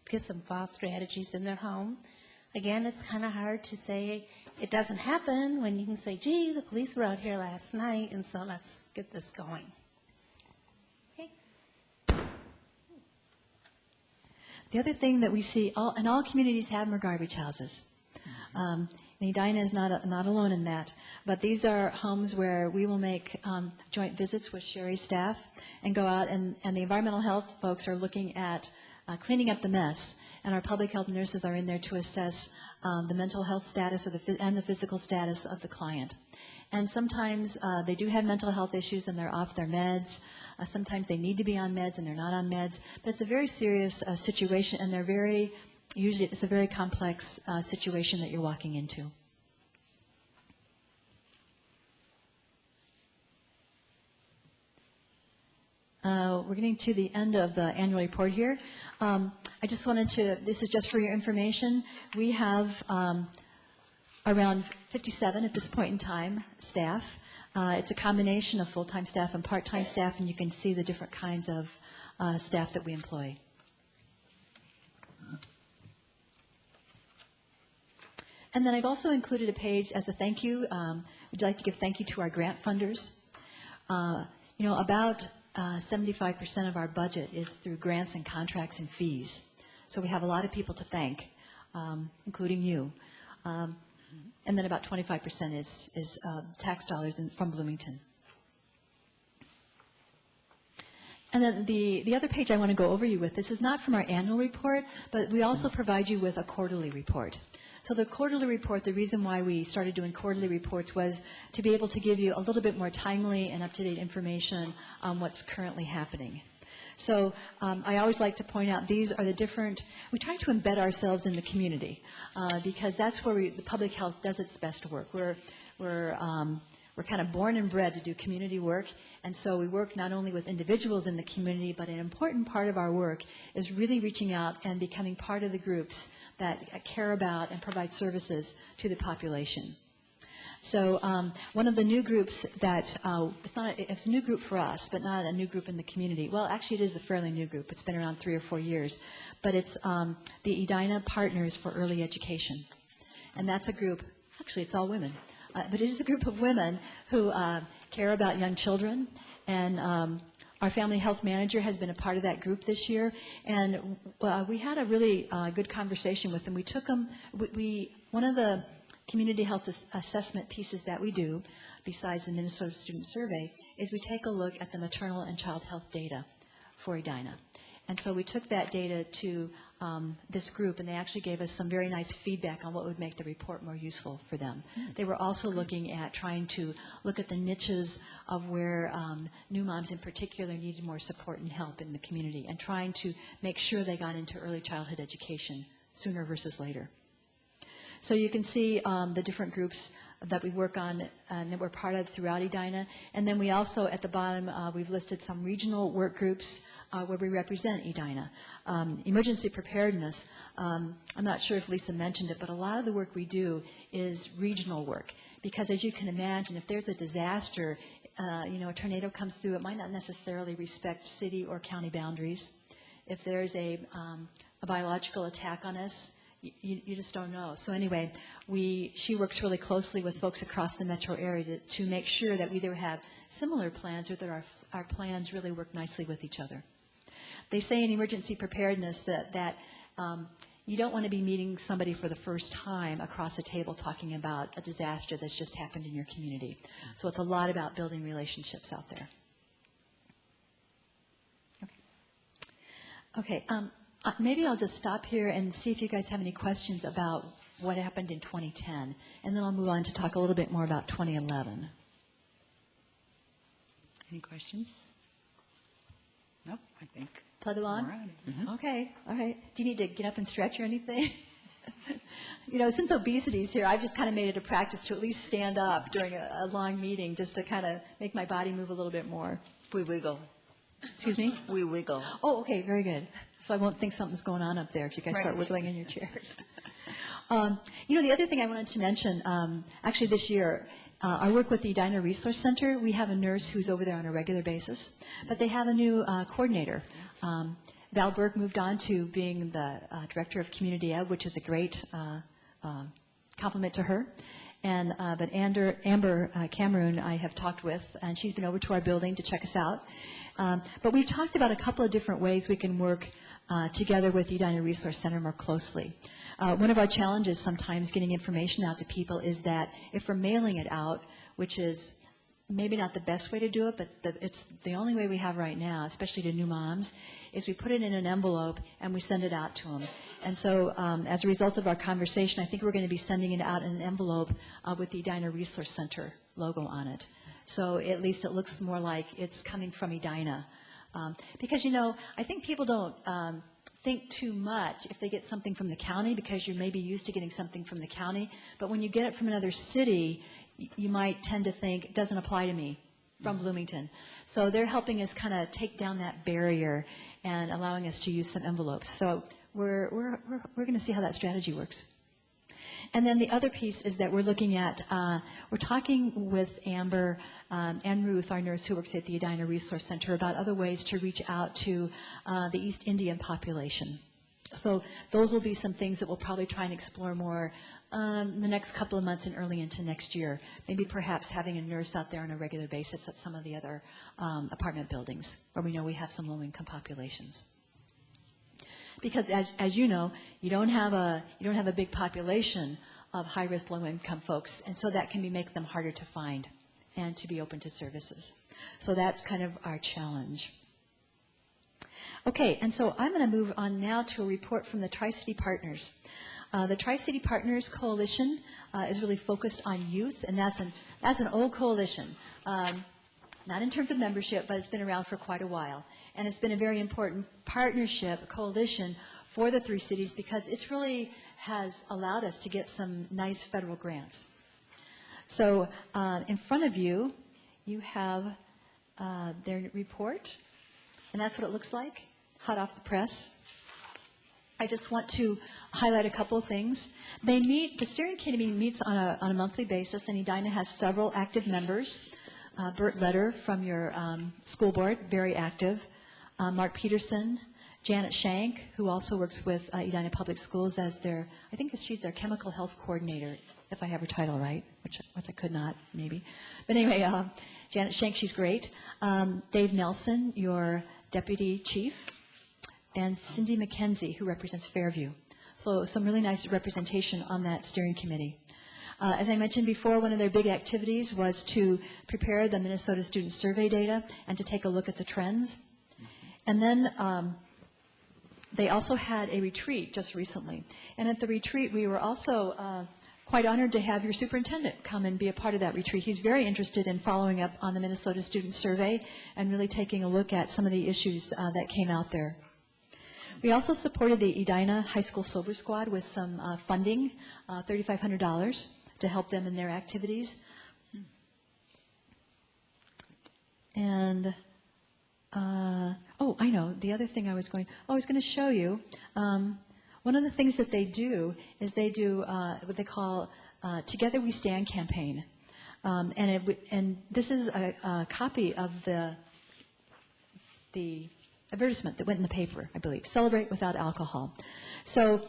get some fall strategies in their home. Again, it's kind of hard to say it doesn't happen when you can say, gee, the police were out here last night, and so let's get this going. Okay. The other thing that we see, and all communities have them, are garbage houses. And Edina is not alone in that. But these are homes where we will make joint visits with Sherry's staff and go out, and the environmental health folks are looking at cleaning up the mess, and our public health nurses are in there to assess the mental health status and the physical status of the client. And sometimes they do have mental health issues and they're off their meds. Sometimes they need to be on meds and they're not on meds. But it's a very serious situation, and usually it's a very complex situation that you're walking into. We're getting to the end of the annual report here. I just wanted to, this is just for your information, we have around 57 at this point in time staff. It's a combination of full-time staff and part-time staff, and you can see the different kinds of staff that we employ. And then I've also included a page as a thank you. We'd like to give thank you to our grant funders. About 75% of our budget is through grants and contracts and fees. So we have a lot of people to thank, including you. And then about 25% is tax dollars from Bloomington. And then the other page I want to go over you with, this is not from our annual report, but we also provide you with a quarterly report. So the quarterly report, the reason why we started doing quarterly reports was to be able to give you a little bit more timely and up-to-date information on what's currently happening. So I always like to point out these are the different, we try to embed ourselves in the community because that's where the public health does its best work. We're kind of born and bred to do community work, and so we work not only with individuals in the community, but an important part of our work is really reaching out and becoming part of the groups that care about and provide services to the population. So one of the new groups that, it's a new group for us, but not a new group in the community. Well, actually it is a fairly new group. It's been around 3 or 4 years. But it's the Edina Partners for Early Education. And that's a group, actually it's all women, but it is a group of women who care about young children. And our family health manager has been a part of that group this year. And we had a really good conversation with them. We took them, one of the community health assessment pieces that we do, besides the Minnesota Student Survey, is we take a look at the maternal and child health data for Edina. And so we took that data to this group, and they actually gave us some very nice feedback on what would make the report more useful for them. They were also looking at trying to look at the niches of where new moms in particular needed more support and help in the community, and trying to make sure they got into early childhood education sooner versus later. So you can see the different groups that we work on and that we're part of throughout Edina. And then we also, at the bottom, we've listed some regional work groups where we represent Edina. Emergency preparedness, I'm not sure if Lisa mentioned it, but a lot of the work we do is regional work. Because as you can imagine, if there's a disaster, a tornado comes through, it might not necessarily respect city or county boundaries. If there's a biological attack on us, you just don't know. So anyway, she works really closely with folks across the metro area to make sure that we either have similar plans or that our plans really work nicely with each other. They say in emergency preparedness that you don't want to be meeting somebody for the first time across a table talking about a disaster that's just happened in your community. So it's a lot about building relationships out there. Okay. Maybe I'll just stop here and see if you guys have any questions about what happened in 2010, and then I'll move on to talk a little bit more about 2011. Any questions? Nope, I think. Plug along? All right. Okay, all right. Do you need to get up and stretch or anything? Since obesity's here, I've just kind of made it a practice to at least stand up during a long meeting just to kind of make my body move a little bit more. We wiggle. Excuse me? We wiggle. Oh, okay, very good. So I won't think something's going on up there if you guys start wiggling in your chairs. The other thing I wanted to mention, actually this year, our work with the Edina Resource Center, we have a nurse who's over there on a regular basis, but they have a new coordinator. Val Berg moved on to being the Director of Community Ed, which is a great compliment to her. But Amber Cameron I have talked with, and she's been over to our building to check us out. But we've talked about a couple of different ways we can work together with the Edina Resource Center more closely. One of our challenges sometimes getting information out to people is that if we're mailing it out, which is maybe not the best way to do it, but it's the only way we have right now, especially to new moms, is we put it in an envelope and we send it out to them. And so as a result of our conversation, I think we're going to be sending it out in an envelope with the Edina Resource Center logo on it. So at least it looks more like it's coming from Edina. Because, you know, I think people don't think too much if they get something from the county, because you're maybe used to getting something from the county. But when you get it from another city, you might tend to think, it doesn't apply to me from Bloomington. So they're helping us kind of take down that barrier and allowing us to use some envelopes. So we're going to see how that strategy works. And then the other piece is that we're looking at, we're talking with Amber and Ruth, our nurse who works at the Edina Resource Center, about other ways to reach out to the East Indian population. So those will be some things that we'll probably try and explore more the next couple of months and early into next year. Maybe perhaps having a nurse out there on a regular basis at some of the other apartment buildings where we know we have some low-income populations. Because as you know, you don't have a big population of high-risk, low-income folks, and so that can make them harder to find and to be open to services. So that's kind of our challenge. Okay, and so I'm going to move on now to a report from the Tri-City Partners. The Tri-City Partners Coalition is really focused on youth, and that's an old coalition. Not in terms of membership, but it's been around for quite a while. And it's been a very important partnership, coalition for the three cities, because it's really has allowed us to get some nice federal grants. So in front of you, you have their report, and that's what it looks like, hot off the press. I just want to highlight a couple of things. They meet, the steering committee meets on a monthly basis, and Edina has several active members. Bert Letter from your school board, very active. Mark Peterson, Janet Shank, who also works with Edina Public Schools as their, I think she's their chemical health coordinator, if I have her title right, which I could not, maybe. But anyway, Janet Shank, she's great. Dave Nelson, your deputy chief, and Cindy McKenzie, who represents Fairview. So some really nice representation on that steering committee. As I mentioned before, one of their big activities was to prepare the Minnesota Student Survey data and to take a look at the trends. And then they also had a retreat just recently. And at the retreat, we were also quite honored to have your superintendent come and be a part of that retreat. He's very interested in following up on the Minnesota Student Survey and really taking a look at some of the issues that came out there. We also supported the Edina High School Sober Squad with some funding, $3,500, to help them in their activities. And, oh, I know, the other thing I was going to show you, one of the things that they do is they do what they call Together We Stand campaign. And this is a copy of the advertisement that went in the paper, I believe, Celebrate Without Alcohol. So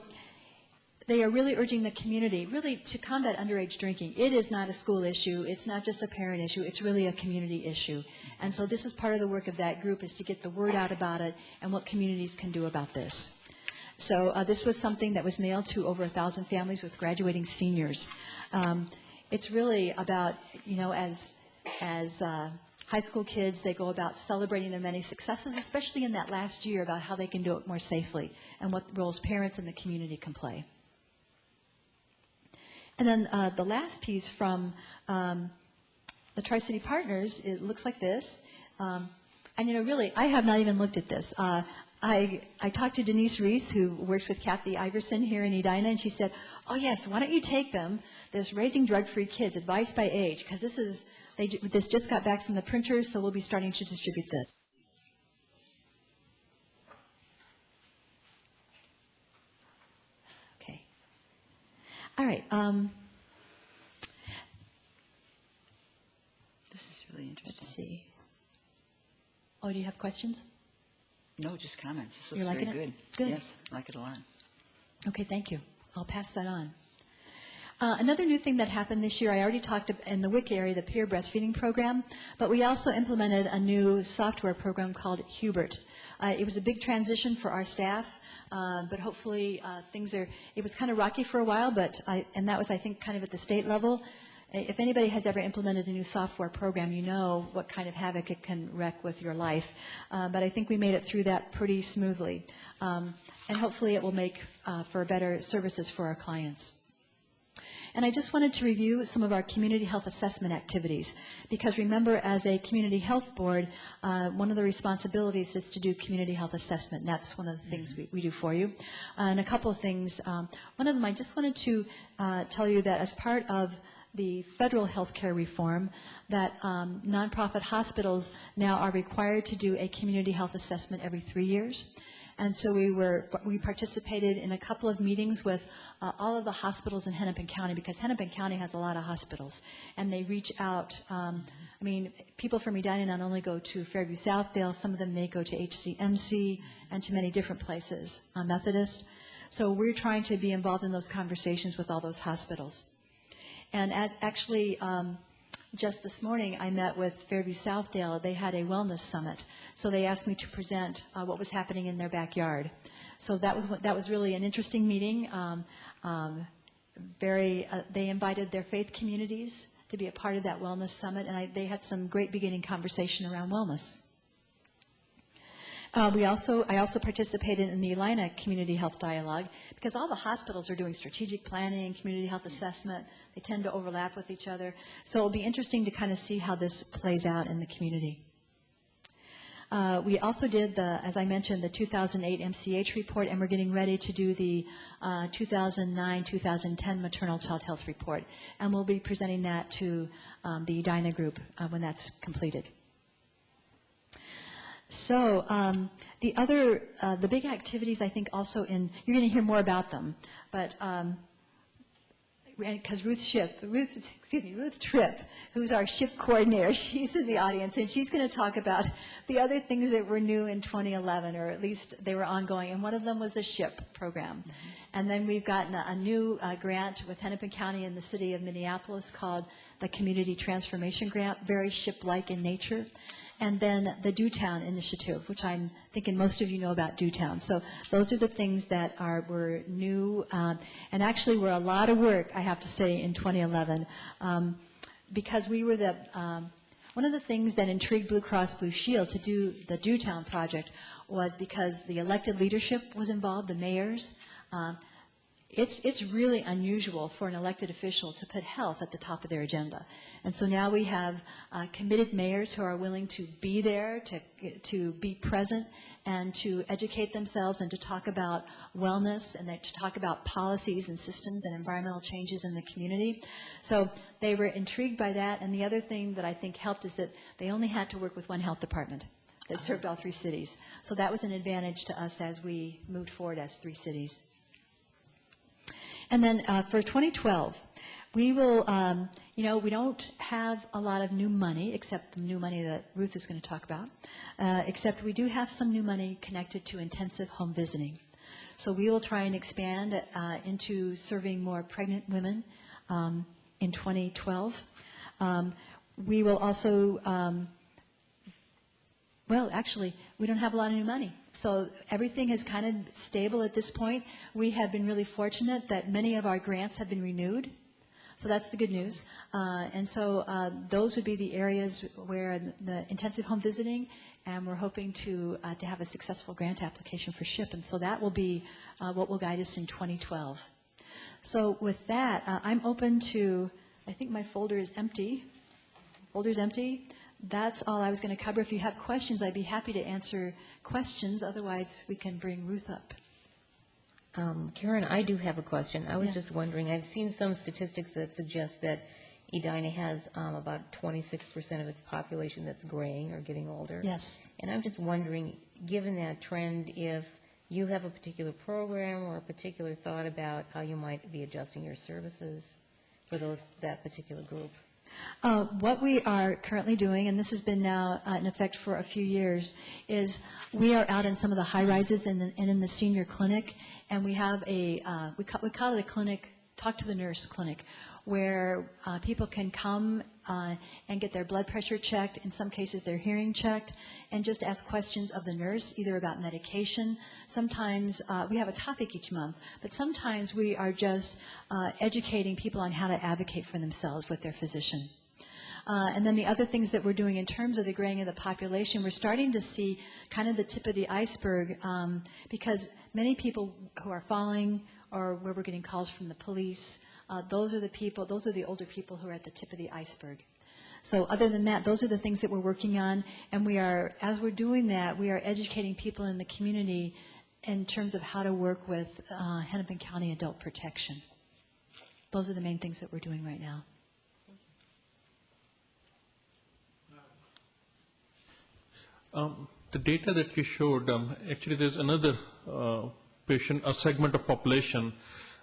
they are really urging the community really to combat underage drinking. It is not a school issue. It's not just a parent issue. It's really a community issue. And so this is part of the work of that group, is to get the word out about it and what communities can do about this. So this was something that was mailed to over 1,000 families with graduating seniors. It's really about, you know, as high school kids, they go about celebrating their many successes, especially in that last year, about how they can do it more safely and what roles parents and the community can play. And then the last piece from the Tri-City Partners, it looks like this. And, you know, really, I have not even looked at this. I talked to Denise Reese, who works with Kathy Iverson here in Edina, and she said, oh, yes, why don't you take them, this Raising Drug-Free Kids, Advice by Age, because this just got back from the printers, so we'll be starting to distribute this. Okay. All right. This is really interesting. Let's see. Oh, do you have questions? No, just comments. This You're looks liking very it? good. Good. Yes, I like it a lot. Okay, thank you. I'll pass that on. Another new thing that happened this year, I already talked in the WIC area, the peer breastfeeding program, but we also implemented a new software program called Hubert. It was a big transition for our staff, but hopefully it was kind of rocky for a while, and that was, I think, kind of at the state level. If anybody has ever implemented a new software program, you know what kind of havoc it can wreak with your life. But I think we made it through that pretty smoothly. And hopefully it will make for better services for our clients. And I just wanted to review some of our community health assessment activities, because remember, as a community health board, one of the responsibilities is to do community health assessment, and that's one of the things we do for you. And a couple of things. One of them, I just wanted to tell you that as part of the federal health care reform, that nonprofit hospitals now are required to do a community health assessment every 3 years. And so we participated in a couple of meetings with all of the hospitals in Hennepin County, because Hennepin County has a lot of hospitals, and they reach out. People from Edina not only go to Fairview Southdale, some of them may go to HCMC and to many different places, Methodist. So we're trying to be involved in those conversations with all those hospitals. And as actually, just this morning, I met with Fairview Southdale. They had a wellness summit. So they asked me to present what was happening in their backyard. So that was really an interesting meeting. They invited their faith communities to be a part of that wellness summit, and they had some great beginning conversation around wellness. I also participated in the Edina Community Health Dialogue, because all the hospitals are doing strategic planning, community health assessment. They tend to overlap with each other. So it'll be interesting to kind of see how this plays out in the community. We also did, as I mentioned, the 2008 MCH report, and we're getting ready to do the 2009-2010 maternal child health report. And we'll be presenting that to the Edina group when that's completed. So the big activities, I think, also you're going to hear more about them, but because Ruth Tripp, who's our SHIP coordinator, she's in the audience, and she's going to talk about the other things that were new in 2011, or at least they were ongoing, and one of them was a SHIP program. Mm-hmm. And then we've gotten a new grant with Hennepin County and the city of Minneapolis called the Community Transformation Grant, very SHIP-like in nature. And then the DoTown initiative, which I'm thinking most of you know about DoTown. So those are the things that were new, and actually were a lot of work, I have to say, in 2011, because we were one of the things that intrigued Blue Cross Blue Shield to do the DoTown project was because the elected leadership was involved, the mayors. It's really unusual for an elected official to put health at the top of their agenda. And so now we have committed mayors who are willing to be there, to be present, and to educate themselves and to talk about wellness and to talk about policies and systems and environmental changes in the community. So they were intrigued by that. And the other thing that I think helped is that they only had to work with one health department that served all 3 cities. So that was an advantage to us as we moved forward as 3 cities. And then for 2012, we will, we don't have a lot of new money, except the new money that Ruth is going to talk about, except we do have some new money connected to intensive home visiting. So we will try and expand into serving more pregnant women in 2012. We will also, actually, we don't have a lot of new money. So everything is kind of stable at this point. We have been really fortunate that many of our grants have been renewed. So that's the good news. And so those would be the areas where the intensive home visiting, and we're hoping to have a successful grant application for SHIP. And so that will be what will guide us in 2012. So with that, I'm open to, I think my folder is empty. Folder's empty. That's all I was going to cover. If you have questions, I'd be happy to answer questions. Otherwise, we can bring Ruth up. Karen, I do have a question. I was just wondering, I've seen some statistics that suggest that Edina has about 26% of its population that's graying or getting older. Yes. And I'm just wondering, given that trend, if you have a particular program or a particular thought about how you might be adjusting your services for that particular group. What we are currently doing, and this has been now in effect for a few years, is we are out in some of the high rises and in the senior clinic, and we have we call it a clinic Talk to the Nurse clinic, where people can come and get their blood pressure checked, in some cases their hearing checked, and just ask questions of the nurse, either about medication. Sometimes we have a topic each month, but sometimes we are just educating people on how to advocate for themselves with their physician. And then the other things that we're doing in terms of the graying of the population, we're starting to see kind of the tip of the iceberg because many people who are falling or where we're getting calls from the police, those are the older people who are at the tip of the iceberg. So other than that, those are the things that we're working on, and as we're doing that, we are educating people in the community in terms of how to work with Hennepin County Adult Protection. Those are the main things that we're doing right now. The data that you showed, actually there's another a segment of population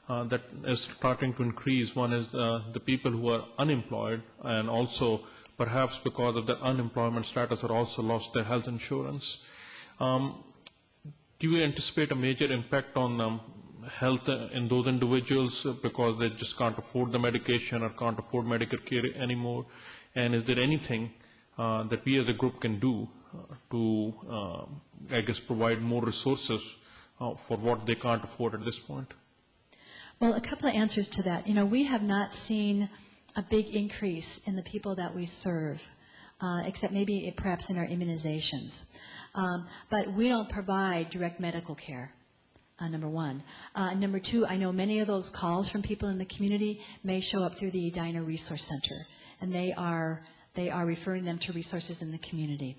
that is starting to increase. One is the people who are unemployed, and also perhaps because of their unemployment status are also lost their health insurance. Do you anticipate a major impact on health in those individuals because they just can't afford the medication or can't afford medical care anymore? And is there anything that we as a group can do to, I guess, provide more resources for what they can't afford at this point? Well, a couple of answers to that. We have not seen a big increase in the people that we serve, except maybe perhaps in our immunizations. But we don't provide direct medical care, number one. Number two, I know many of those calls from people in the community may show up through the Edina Resource Center, and they are referring them to resources in the community.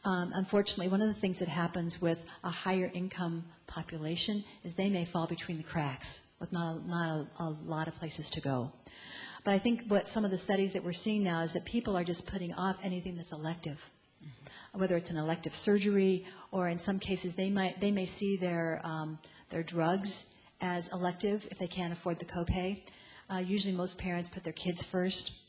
Unfortunately, one of the things that happens with a higher income population is they may fall between the cracks with not a lot of places to go. But I think what some of the studies that we're seeing now is that people are just putting off anything that's elective, whether it's an elective surgery, or in some cases they may see their drugs as elective if they can't afford the copay. Usually most parents put their kids first.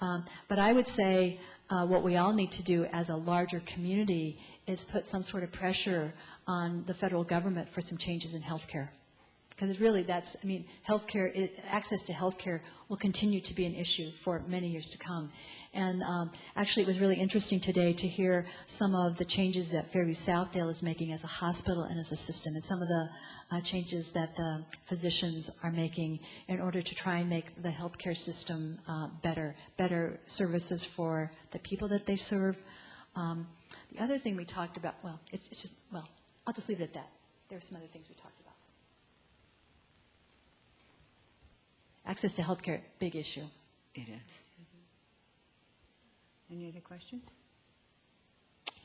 But I would say what we all need to do as a larger community is put some sort of pressure on the federal government for some changes in health care. Because really healthcare, access to healthcare will continue to be an issue for many years to come. And actually it was really interesting today to hear some of the changes that Fairview Southdale is making as a hospital and as a system, and some of the changes that the physicians are making in order to try and make the healthcare system better services for the people that they serve. The other thing we talked about, I'll just leave it at that. There were some other things we talked about. Access to healthcare, big issue. It is. Any other questions?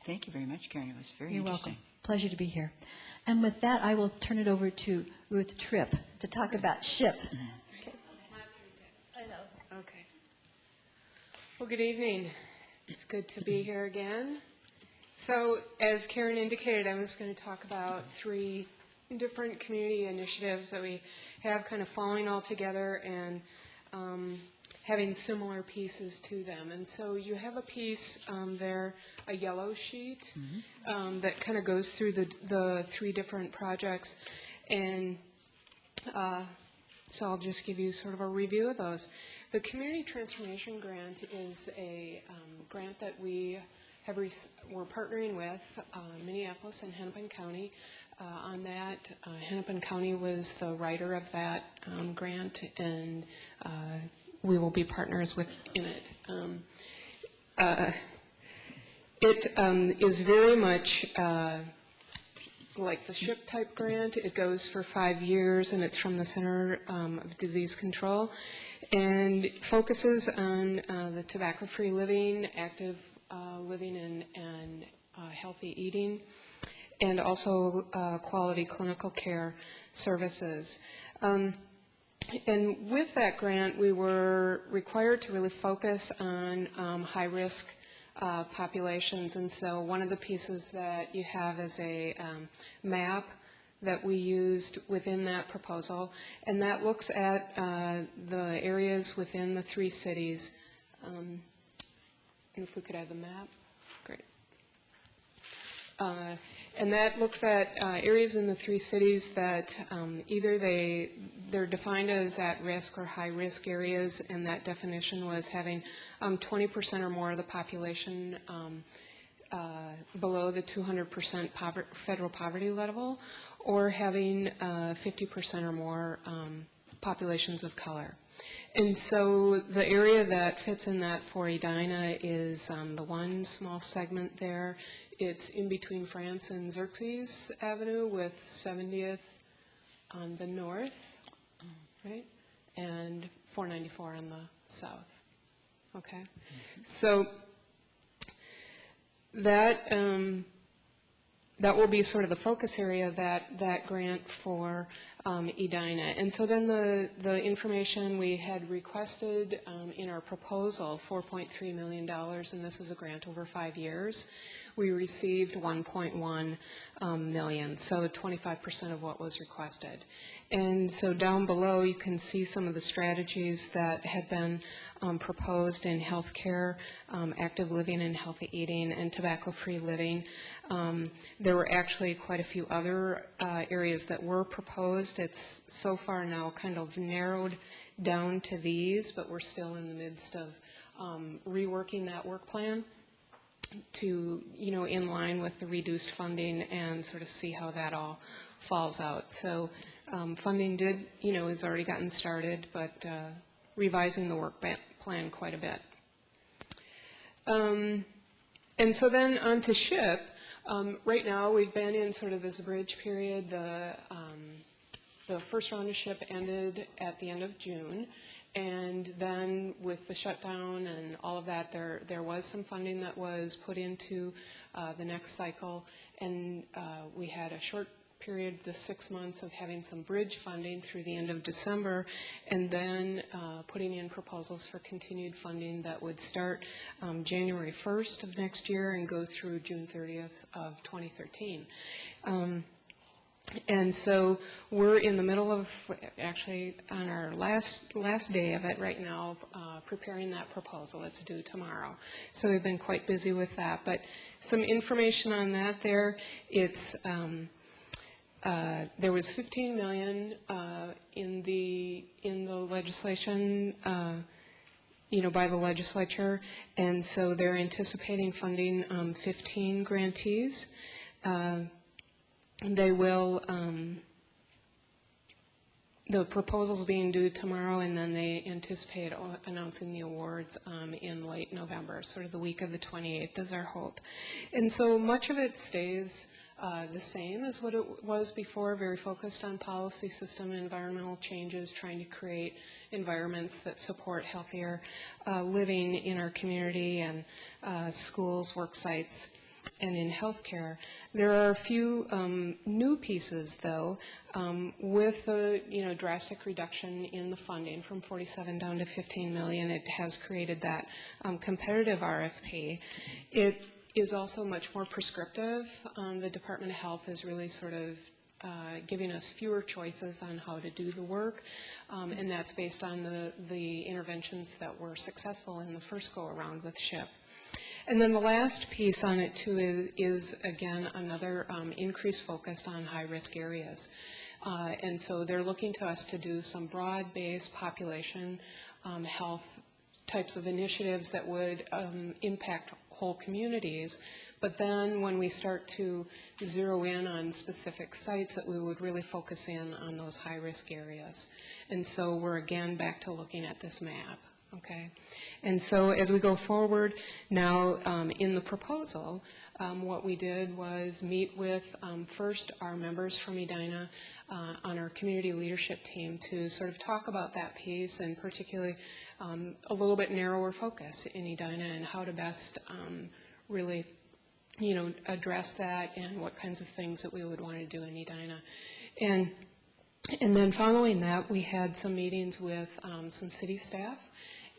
Thank you very much, Karen. It was very You're interesting. welcome. Pleasure to be here. And with that, I will turn it over to Ruth Tripp to talk about SHIP. Okay. I know. Okay. Well, good evening. It's good to be here again. So, as Karen indicated, I was going to talk about 3 different community initiatives that we have kind of falling all together and having similar pieces to them. And so you have a piece there, a yellow sheet, that kind of goes through the 3 different projects. And so I'll just give you sort of a review of those. The Community Transformation Grant is a grant that we're partnering with Minneapolis and Hennepin County. On that, Hennepin County was the writer of that grant, and we will be partners in it. It is very much like the SHIP type grant. It goes for 5 years, and it's from the Center of Disease Control, and focuses on the tobacco-free living, active living, and healthy eating, and also quality clinical care services. And with that grant, we were required to really focus on high-risk populations. And so one of the pieces that you have is a map that we used within that proposal, and that looks at the areas within the 3 cities. And if we could have the map, great. And that looks at areas in the 3 cities that either they're defined as at-risk or high-risk areas, and that definition was having 20% or more of the population below the 200% federal poverty level, or having 50% or more populations of color. And so the area that fits in that for Edina is the one small segment there. It's in between France and Xerxes Avenue with 70th on the north, right, and 494 on the south. Okay, so that that will be sort of the focus area of that grant for Edina. And so then the information we had requested in our proposal, $4.3 million, and this is a grant over 5 years. We received 1.1 million, so 25% of what was requested. And so down below you can see some of the strategies that had been proposed in healthcare, active living and healthy eating, and tobacco-free living. There were actually quite a few other areas that were proposed. It's so far now kind of narrowed down to these, but we're still in the midst of reworking that work plan to, in line with the reduced funding and sort of see how that all falls out. So funding did, has already gotten started, but revising the work plan quite a bit. And so then on to SHIP. Right now we've been in sort of this bridge period. The first round of SHIP ended at the end of June. And then with the shutdown and all of that, there was some funding that was put into the next cycle. And we had a short period, the 6 months, of having some bridge funding through the end of December, and then putting in proposals for continued funding that would start January 1st of next year and go through June 30th of 2013. And so we're in the middle of, actually on our last day of it right now, preparing that proposal. It's due tomorrow. So we've been quite busy with that. But some information on that there, it's there was 15 million in the legislation, by the legislature, and so they're anticipating funding 15 grantees. They will, the proposal's being due tomorrow, and then they anticipate announcing the awards in late November, sort of the week of the 28th is our hope. And so much of it stays the same as what it was before, very focused on policy, system, and environmental changes, trying to create environments that support healthier living in our community and schools, work sites, and in healthcare. There are a few new pieces, though, with the drastic reduction in the funding from 47 down to 15 million. It has created that competitive RFP. It is also much more prescriptive. The Department of Health is really sort of giving us fewer choices on how to do the work, and that's based on the interventions that were successful in the first go-around with SHIP. And then the last piece on it, too, is again, another increased focus on high-risk areas. And so they're looking to us to do some broad-based population health types of initiatives that would impact whole communities. But then when we start to zero in on specific sites, that we would really focus in on those high-risk areas. And so we're again back to looking at this map. Okay, and so as we go forward now in the proposal, what we did was meet with first our members from Edina on our community leadership team to sort of talk about that piece, and particularly a little bit narrower focus in Edina and how to best really address that and what kinds of things that we would want to do in Edina. And then following that, we had some meetings with some city staff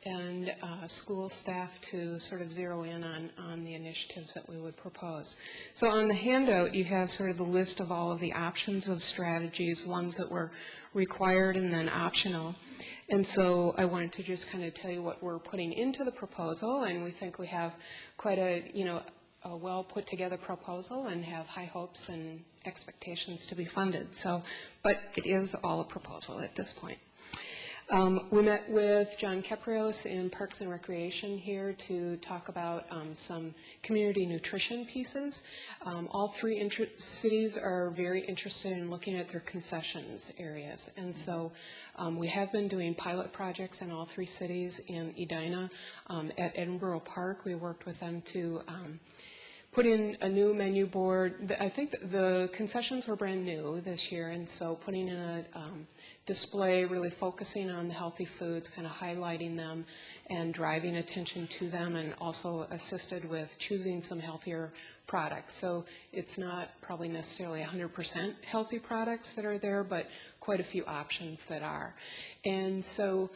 and school staff to sort of zero in on the initiatives that we would propose. So on the handout, you have sort of the list of all of the options of strategies, ones that were required and then optional. And so I wanted to just kind of tell you what we're putting into the proposal, and we think we have quite a, a well-put-together proposal and have high hopes and expectations to be funded. So, but it is all a proposal at this point. We met with John Keprios in Parks and Recreation here to talk about some community nutrition pieces. All three cities are very interested in looking at their concessions areas. And so we have been doing pilot projects in all three cities. In Edina, at Edinburgh Park, we worked with them to put in a new menu board. I think the concessions were brand new this year, and so putting in a display really focusing on the healthy foods, kind of highlighting them and driving attention to them, and also assisted with choosing some healthier products. So it's not probably necessarily 100% healthy products that are there, but quite a few options that are. And so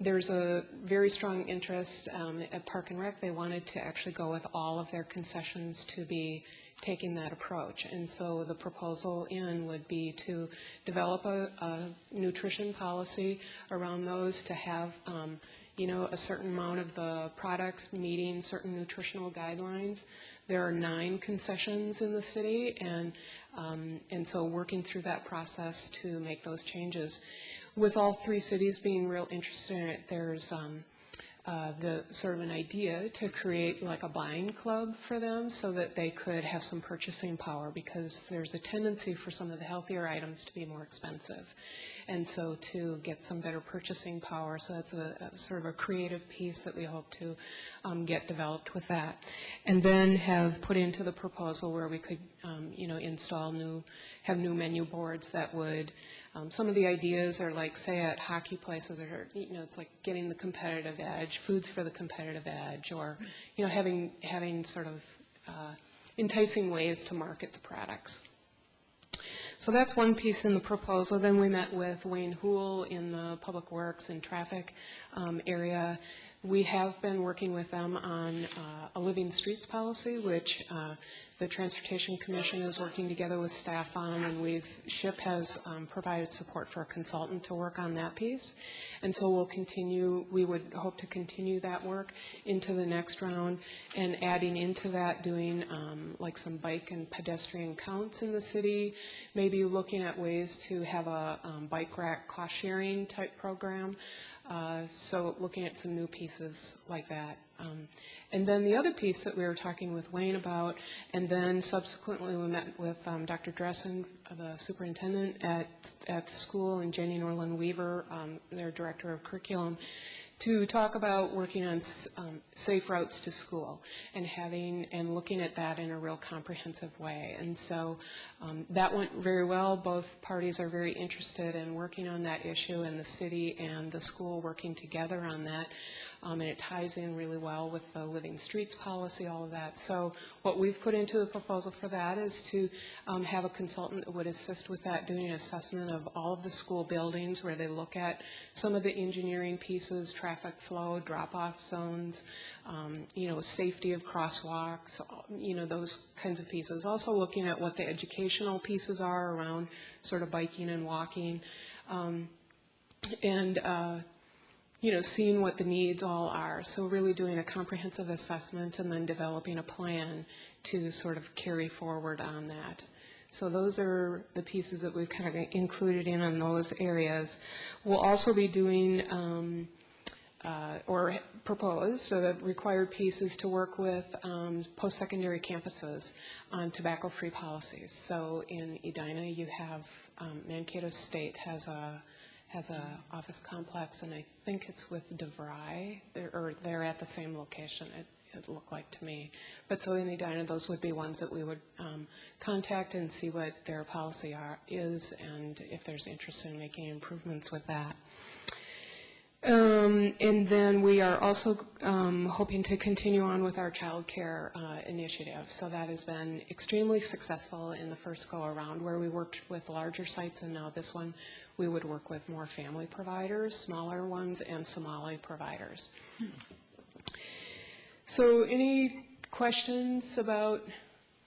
there's a very strong interest at Park and Rec. They wanted to actually go with all of their concessions to be taking that approach. And so the proposal would be to develop a nutrition policy around those, to have a certain amount of the products meeting certain nutritional guidelines. There are 9 concessions in the city, and so working through that process to make those changes. With all 3 cities being real interested in it, there's the sort of an idea to create like a buying club for them so that they could have some purchasing power, because there's a tendency for some of the healthier items to be more expensive. And so to get some better purchasing power, so that's a sort of a creative piece that we hope to get developed with that. And then have put into the proposal where we could, install have new menu boards that would, some of the ideas are like, say at hockey places, or, it's like getting the competitive edge, foods for the competitive edge, or, having sort of enticing ways to market the products. So that's one piece in the proposal. Then we met with Wayne Hool in the Public Works and Traffic area. We have been working with them on a living streets policy, which the Transportation Commission is working together with staff on, and SHIP has provided support for a consultant to work on that piece. And so we would hope to continue that work into the next round, and adding into that doing like some bike and pedestrian counts in the city, maybe looking at ways to have a bike rack cost sharing type program. So looking at some new pieces like that. And then the other piece that we were talking with Wayne about, and then subsequently we met with Dr. Dressen, the superintendent at the school, and Jenny Norland Weaver, their director of curriculum, to talk about working on safe routes to school and looking at that in a real comprehensive way. And so that went very well. Both parties are very interested in working on that issue, and the city and the school working together on that. And it ties in really well with the living streets policy, all of that. So what we've put into the proposal for that is to have a consultant that would assist with that, doing an assessment of all of the school buildings, where they look at some of the engineering pieces, traffic flow, drop-off zones, safety of crosswalks, those kinds of pieces. Also looking at what the educational pieces are around sort of biking and walking, seeing what the needs all are. So really doing a comprehensive assessment and then developing a plan to sort of carry forward on that. So those are the pieces that we've kind of included in those areas. We'll also be doing or proposed required pieces to work with post-secondary campuses on tobacco-free policies. So in Edina, you have Mankato State has a office complex, and I think it's with DeVry. They're at the same location, it looked like to me. But so in Edina, those would be ones that we would contact and see what their policy is, and if there's interest in making improvements with that. And then we are also hoping to continue on with our child care initiative. So that has been extremely successful in the first go-around, where we worked with larger sites, and now this one we would work with more family providers, smaller ones, and Somali providers. So any questions about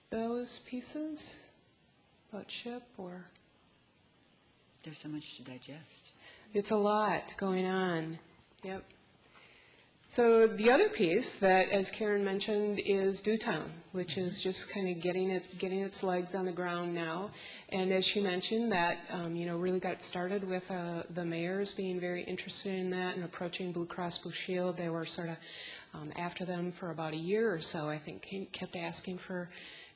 those pieces, about SHIP, or? There's so much to digest. It's a lot going on. Yep. So the other piece that, as Karen mentioned, is Dewtown, which is just kind of getting its legs on the ground now. And as she mentioned, that really got started with the mayors being very interested in that and approaching Blue Cross Blue Shield. They were sort of after them for about a year or so. I think kept asking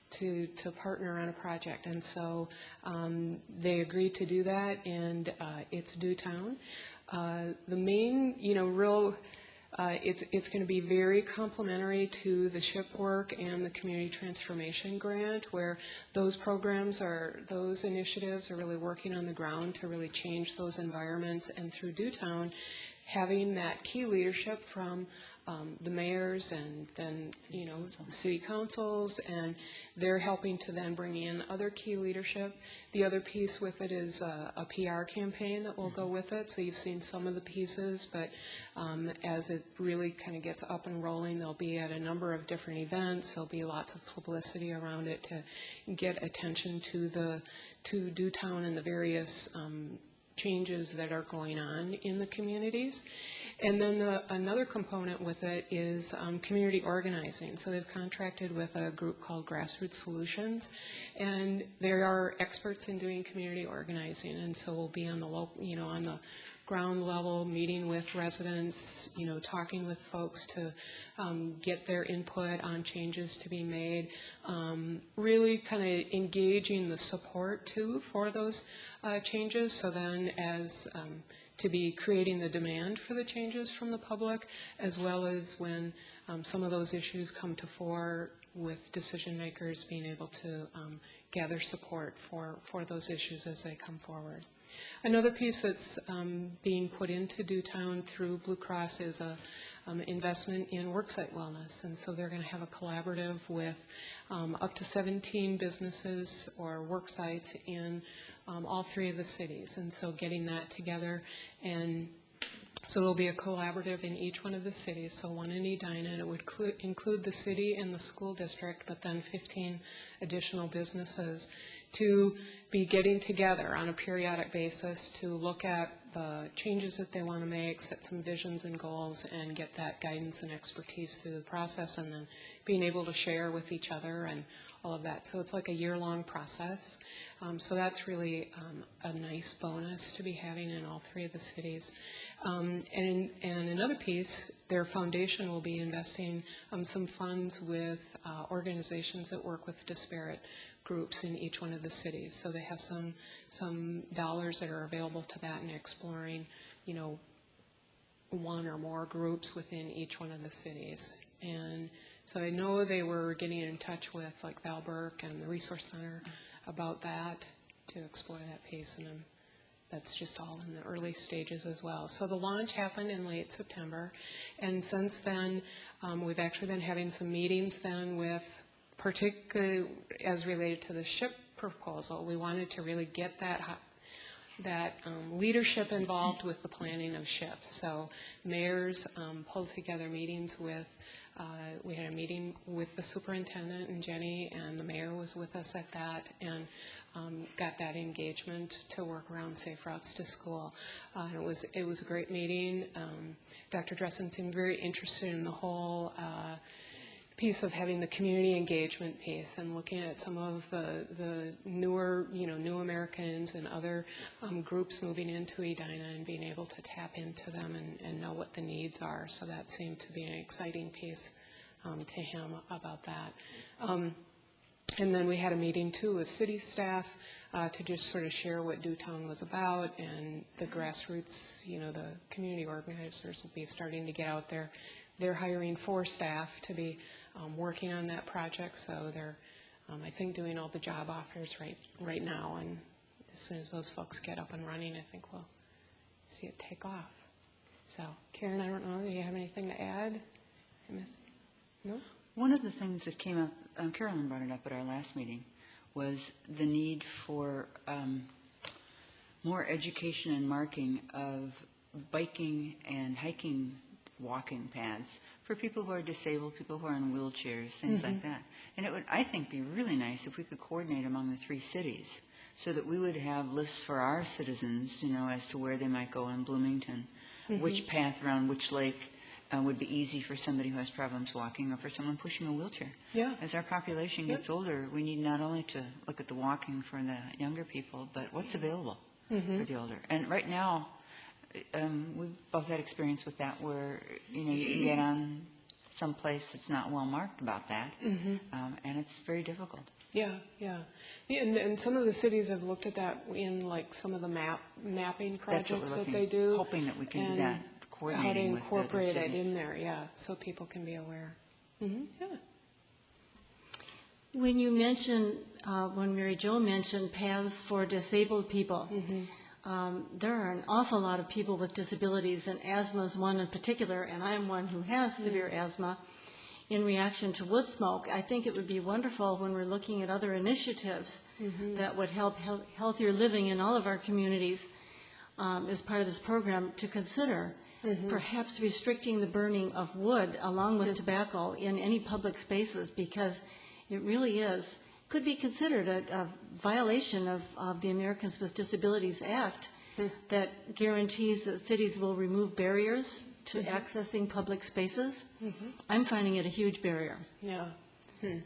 to partner on a project, and so they agreed to do that, and it's Dewtown. The main, it's going to be very complementary to the SHIP work and the Community Transformation Grant, where those initiatives are really working on the ground to really change those environments, and through Dewtown, having that key leadership from the mayors and then, city councils, and they're helping to then bring in other key leadership. The other piece with it is a PR campaign that will go with it. So you've seen some of the pieces, but as it really kind of gets up and rolling, they'll be at a number of different events. There'll be lots of publicity around it to get attention to Dewtown and the various changes that are going on in the communities. And then another component with it is community organizing. So they've contracted with a group called Grassroots Solutions, and they are experts in doing community organizing. And so we'll be on the on the ground level, meeting with residents, talking with folks to get their input on changes to be made, really kind of engaging the support too for those changes. So then as to be creating the demand for the changes from the public, as well as when some of those issues come to fore with decision makers being able to gather support for those issues as they come forward. Another piece that's being put into Dewtown through Blue Cross is a investment in worksite wellness, and so they're going to have a collaborative with up to 17 businesses or work sites in all three of the cities, and so getting that together. And so there'll be a collaborative in each one of the cities, so one in Edina, and it would include the city and the school district, but then 15 additional businesses to be getting together on a periodic basis to look at the changes that they want to make, set some visions and goals, and get that guidance and expertise through the process, and then being able to share with each other and all of that. So it's like a year-long process. So that's really a nice bonus to be having in all three of the cities. And another piece, their foundation will be investing some funds with organizations that work with disparate groups in each one of the cities. So they have some dollars that are available to that, and exploring, one or more groups within each one of the cities. And so I know they were getting in touch with like Val Burke and the Resource Center about that to explore that piece, and then that's just all in the early stages as well. So the launch happened in late September, and since then we've actually been having some meetings then with, particularly as related to the SHIP proposal. We wanted to really get that leadership involved with the planning of SHIP. So mayors pulled together meetings with, we had a meeting with the superintendent and Jenny, and the mayor was with us at that, and got that engagement to work around safe routes to school. It was a great meeting. Dr. Dressen seemed very interested in the whole piece of having the community engagement piece and looking at some of the newer, new Americans and other groups moving into Edina and being able to tap into them and know what the needs are. So that seemed to be an exciting piece to him about that. And then we had a meeting too with city staff to just sort of share what Dewtown was about, and the grassroots, the community organizers will be starting to get out there. They're hiring 4 staff to be working on that project, so they're, I think, doing all the job offers right now, and as soon as those folks get up and running, I think we'll see it take off. So, Karen, I don't know, do you have anything to add? I missed? No? One of the things that came up, Carolyn brought it up at our last meeting, was the need for more education and marking of biking and hiking, walking paths for people who are disabled, people who are in wheelchairs, things like that. And it would, I think, be really nice if we could coordinate among the 3 cities so that we would have lists for our citizens, as to where they might go in Bloomington, which path around which lake would be easy for somebody who has problems walking or for someone pushing a wheelchair. Yeah. As our population gets older, we need not only to look at the walking for the younger people, but what's available for the older. And right now, we've both had experience with that where, you know, you can get on some place that's not well marked about that, and it's very difficult. Yeah, yeah. And some of the cities have looked at that in like some of the mapping projects that they do. Hoping that we can do that, how to coordinating with the other incorporate it cities. in there, yeah, so people can be aware. Yeah. When you mentioned, when Mary Jo mentioned paths for disabled people, there are an awful lot of people with disabilities, and asthma is one in particular, and I'm one who has severe asthma. In reaction to wood smoke, I think it would be wonderful when we're looking at other initiatives that would help healthier living in all of our communities as part of this program to consider perhaps restricting the burning of wood along with tobacco in any public spaces, because it really could be considered a violation of the Americans with Disabilities Act that guarantees that cities will remove barriers to accessing public spaces. I'm finding it a huge barrier. Yeah.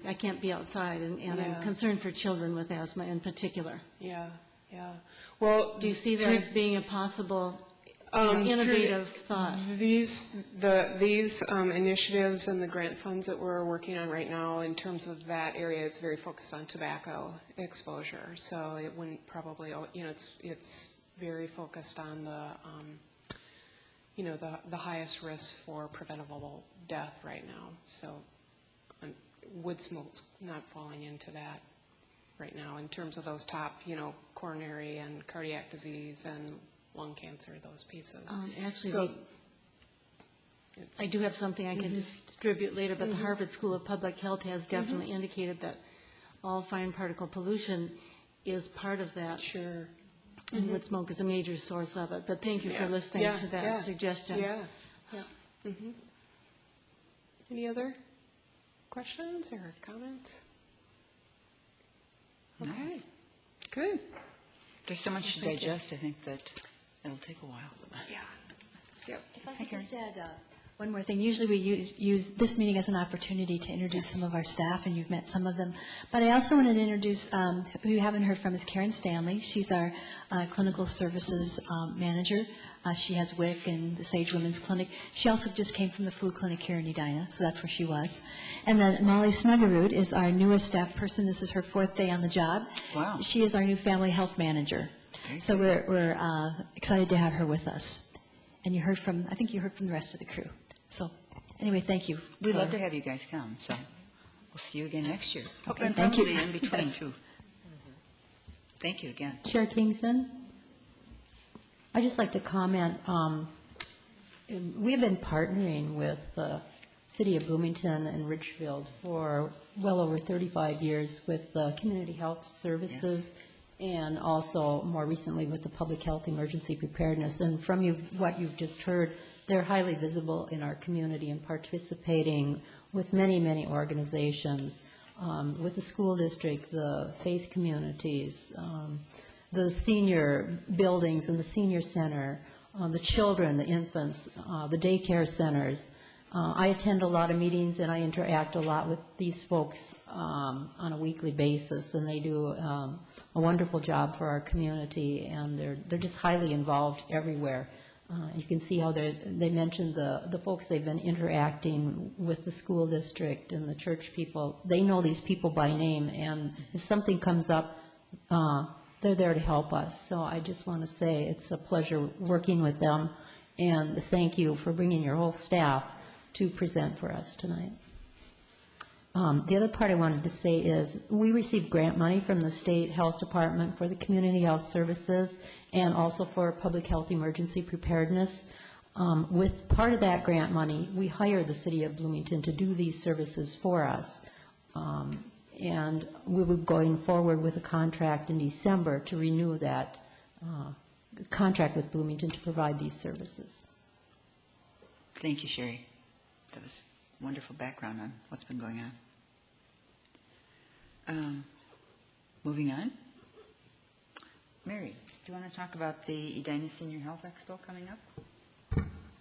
I can't be outside, and I'm concerned for children with asthma in particular. Yeah, yeah. Well, do you see that as being a possible innovative thought? These initiatives and the grant funds that we're working on right now, in terms of that area, it's very focused on tobacco exposure. So it wouldn't probably, you know, it's very focused on the you know, the highest risk for preventable death right now. So wood smoke's not falling into that right now in terms of those top, you know, coronary and cardiac disease and lung cancer, those pieces. Actually, so I do have something I can distribute later, but the Harvard School of Public Health has definitely indicated that all fine particle pollution is part of that. Sure. And wood smoke is a major source of it. But thank you for listening to that suggestion. Yeah, yeah. Any other questions or comments? Okay, good. There's so much to digest, I think that it'll take a while. Yeah. Yep. If I could just add one more thing. Usually we use this meeting as an opportunity to introduce some of our staff, and you've met some of them. But I also wanted to introduce, who you haven't heard from, is Karen Stanley. She's our clinical services manager. She has WIC and the Sage Women's Clinic. She also just came from the flu clinic here in Edina, so that's where she was. And then Molly Snuggerud is our newest staff person. This is her 4th day on the job. Wow. She is our new family health manager. So we're excited to have her with us. And you heard from, I think you heard from the rest of the crew. So anyway, thank you. We'd love to have you guys come, so we'll see you again next year. Okay, And thank you. probably in between, Yes. too. Thank you again. Chair Kingston, I'd just like to comment. We have been partnering with the City of Bloomington and Richfield for well over 35 years with community health services, and also more recently with the public health emergency preparedness. And from what you've just heard, they're highly visible in our community and participating with many, many organizations, with the school district, the faith communities, the senior buildings and the senior center, the children, the infants, the daycare centers. I attend a lot of meetings and I interact a lot with these folks on a weekly basis, and they do a wonderful job for our community, and they're just highly involved everywhere. You can see how they mentioned the folks they've been interacting with the school district and the church people. They know these people by name, and if something comes up, they're there to help us. So I just want to say it's a pleasure working with them, and thank you for bringing your whole staff to present for us tonight. The other part I wanted to say is we received grant money from the State Health Department for the community health services and also for public health emergency preparedness. With part of that grant money, we hired the City of Bloomington to do these services for us. And we will be going forward with a contract in December to renew that contract with Bloomington to provide these services. Thank you, Sherry. That was wonderful background on what's been going on. Moving on. Mary, do you want to talk about the Edina Senior Health Expo coming up?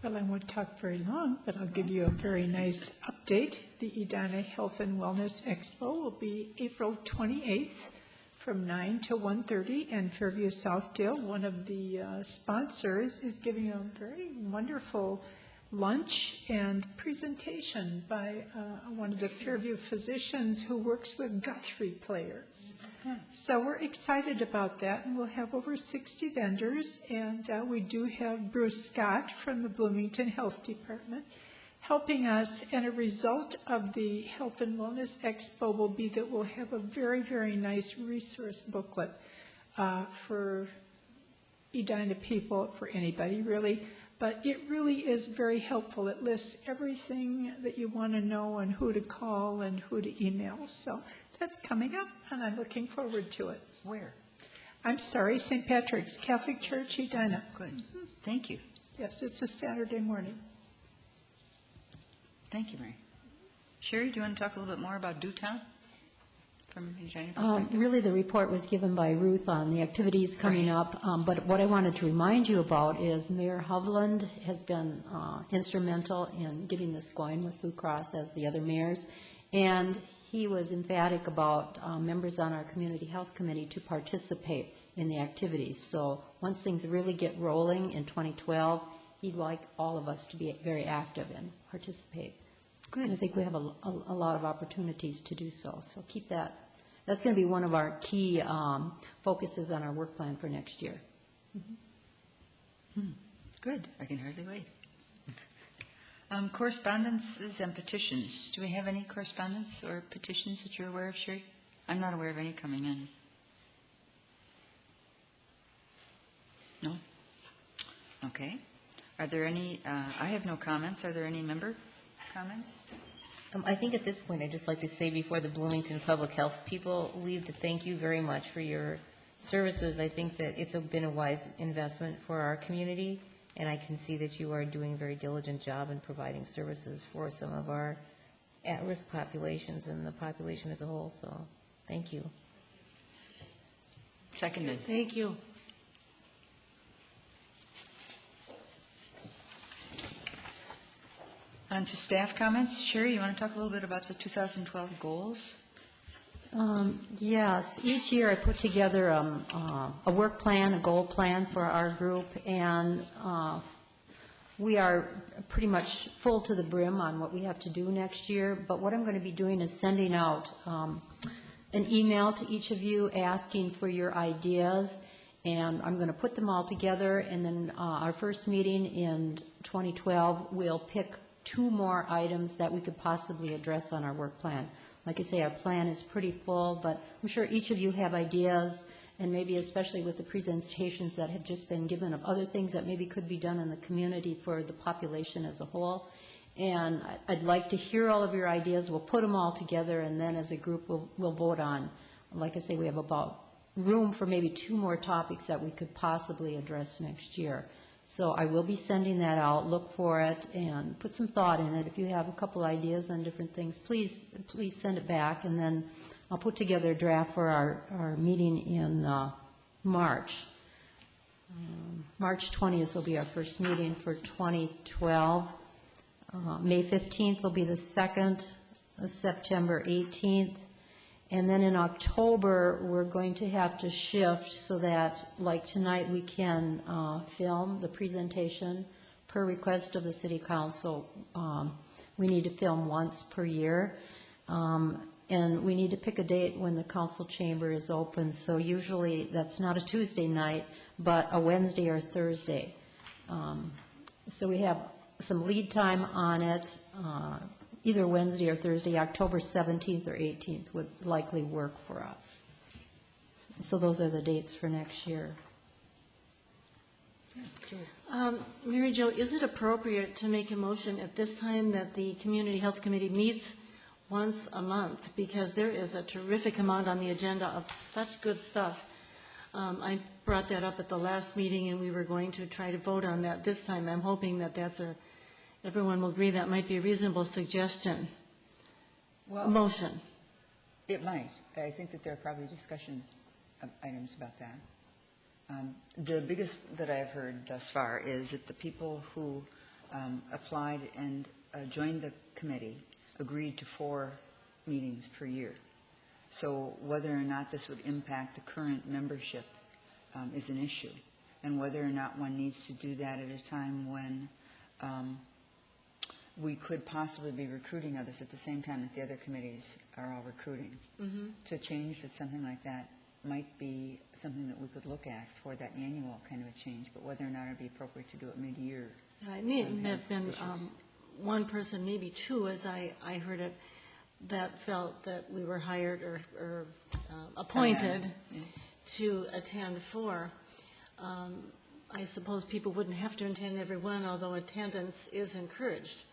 Well, I won't talk very long, but I'll give you a very nice update. The Edina Health and Wellness Expo will be April 28th from 9 to 1:30, and Fairview Southdale, one of the sponsors, is giving a very wonderful lunch and presentation by one of the Fairview physicians who works with Guthrie players. So we're excited about that, and we'll have over 60 vendors, and we do have Bruce Scott from the Bloomington Health Department helping us, and a result of the Health and Wellness Expo will be that we'll have a very, very nice resource booklet for Edina people, for anybody really, but it really is very helpful. It lists everything that you want to know and who to call and who to email. So that's coming up, and I'm looking forward to it. Where? I'm sorry, St. Patrick's Catholic Church, Edina. Good. Thank you. Yes, it's a Saturday morning. Thank you, Mary. Sherry, do you want to talk a little bit more about Dewtown from Edina perspective? Really, the report was given by Ruth on the activities coming up, but what I wanted to remind you about is Mayor Hovland has been instrumental in getting this going with Blue Cross, as the other mayors, and he was emphatic about members on our Community Health Committee to participate in the activities. So once things really get rolling in 2012, he'd like all of us to be very active and participate. Good. I think we have a lot of opportunities to do so. So keep that. That's going to be one of our key focuses on our work plan for next year. Good. I can hardly wait. Correspondences and petitions. Do we have any correspondence or petitions that you're aware of, Sherry? I'm not aware of any coming in. No? Okay. Are there any, I have no comments. Are there any member comments? I think at this point, I'd just like to say before the Bloomington Public Health people leave to thank you very much for your services. I think that it's been a wise investment for our community, and I can see that you are doing a very diligent job in providing services for some of our at-risk populations and the population as a whole. So thank you. Seconded. Thank you. On to staff comments. Sherry, you want to talk a little bit about the 2012 goals? Yes, each year I put together a work plan, a goal plan for our group, and we are pretty much full to the brim on what we have to do next year. But what I'm going to be doing is sending out an email to each of you asking for your ideas, and I'm going to put them all together, and then our first meeting in 2012, we'll pick 2 more items that we could possibly address on our work plan. Like I say, our plan is pretty full, but I'm sure each of you have ideas, and maybe especially with the presentations that have just been given of other things that maybe could be done in the community for the population as a whole. And I'd like to hear all of your ideas. We'll put them all together, and then as a group we'll vote on. Like I say, we have about room for maybe 2 more topics that we could possibly address next year. So I will be sending that out. Look for it and put some thought in it. If you have a couple ideas on different things, please send it back, and then I'll put together a draft for our meeting in March. March 20th will be our first meeting for 2012. May 15th will be the second, September 18th. And then in October, we're going to have to shift so that, like tonight, we can film the presentation per request of the City Council. We need to film once per year. And we need to pick a date when the council chamber is open. So usually that's not a Tuesday night, but a Wednesday or Thursday. So we have some lead time on it. Either Wednesday or Thursday, October 17th or 18th would likely work for us. So those are the dates for next year. Mary Jo, is it appropriate to make a motion at this time that the Community Health Committee meets once a month? Because there is a terrific amount on the agenda of such good stuff. I brought that up at the last meeting, and we were going to try to vote on that this time. I'm hoping that everyone will agree that might be a reasonable suggestion. Well, motion. It might. I think that there are probably discussion items about that. The biggest that I've heard thus far is that the people who applied and joined the committee, agreed to 4 meetings per year. So whether or not this would impact the current membership is an issue, and whether or not one needs to do that at a time when we could possibly be recruiting others at the same time that the other committees are all recruiting. To change to something like that might be something that we could look at for that annual kind of a change, but whether or not it would be appropriate to do it mid-year. I may have been one person, maybe 2, as I heard it, that felt that we were hired or appointed to attend 4. I suppose people wouldn't have to attend every one, although attendance is encouraged.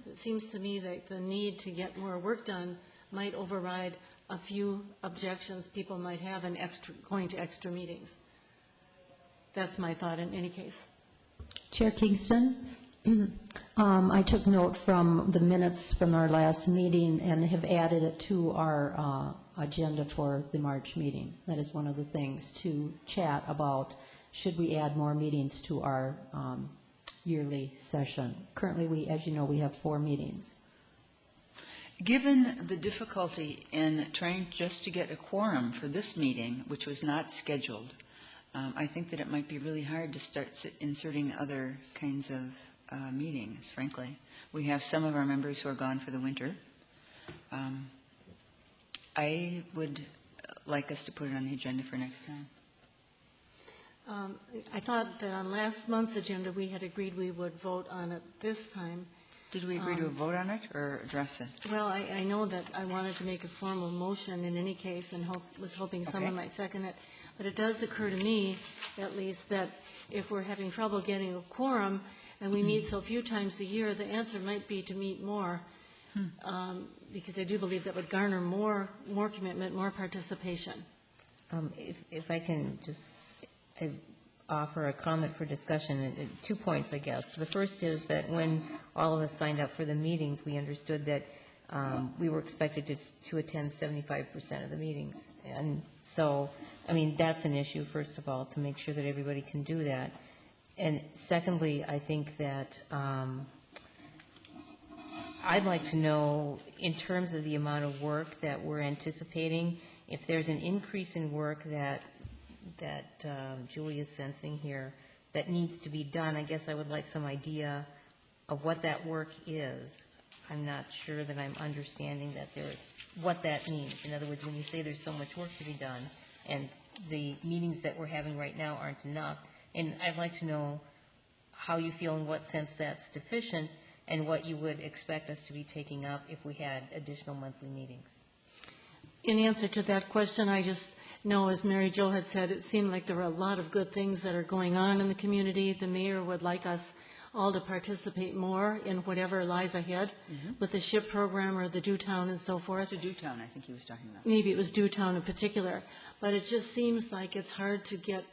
It seems to me that the need to get more work done might override a few objections people might have in going to extra meetings. That's my thought in any case. Chair Kingston, I took note from the minutes from our last meeting and have added it to our agenda for the March meeting. That is one of the things to chat about. Should we add more meetings to our yearly session? Currently, as you know, we have 4 meetings. Given the difficulty in trying just to get a quorum for this meeting, which was not scheduled, I think that it might be really hard to start inserting other kinds of meetings, frankly. We have some of our members who are gone for the winter. I would like us to put it on the agenda for next time. I thought that on last month's agenda, we had agreed we would vote on it this time. Did we agree to vote on it or address it? Well, I know that I wanted to make a formal motion in any case and was hoping someone might second it. But it does occur to me, at least, that if we're having trouble getting a quorum and we meet so few times a year, the answer might be to meet more, because I do believe that would garner more commitment, more participation. If I can just offer a comment for discussion, 2 points, I guess. The first is that when all of us signed up for the meetings, we understood that we were expected to attend 75% of the meetings. And so, I mean, that's an issue, first of all, to make sure that everybody can do that. And secondly, I think that I'd like to know, in terms of the amount of work that we're anticipating, if there's an increase in work that Julie is sensing here that needs to be done. I guess I would like some idea of what that work is. I'm not sure that I'm understanding that there's what that means. In other words, when you say there's so much work to be done and the meetings that we're having right now aren't enough, and I'd like to know how you feel, in what sense that's deficient, and what you would expect us to be taking up if we had additional monthly meetings. In answer to that question, I just know, as Mary Jo had said, it seemed like there were a lot of good things that are going on in the community. The mayor would like us all to participate more in whatever lies ahead with the SHIP program or the Dewtown and so forth. The Dewtown, I think he was talking about. Maybe it was Dewtown in particular. But it just seems like it's hard to get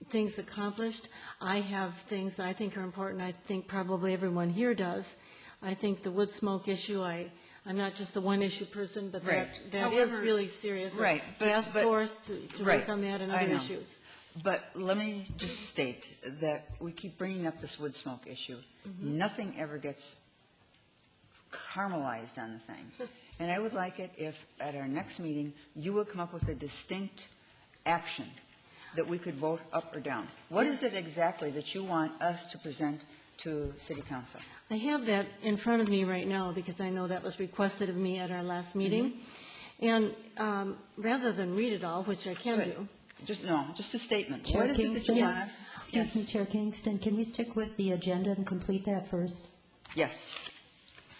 things accomplished. I have things that I think are important. I think probably everyone here does. I think the wood smoke issue, I'm not just a one-issue person, but that is really serious. Right. Task force to work on that and other issues. But let me just state that we keep bringing up this wood smoke issue. Nothing ever gets caramelized on the thing. And I would like it if, at our next meeting, you would come up with a distinct action that we could vote up or down. What is it exactly that you want us to present to City Council? I have that in front of me right now because I know that was requested of me at our last meeting. And rather than read it all, which I can do. Just a statement. Chair What is it that Kingston, you want us? excuse me, Chair Kingston, can we stick with the agenda and complete that first? Yes.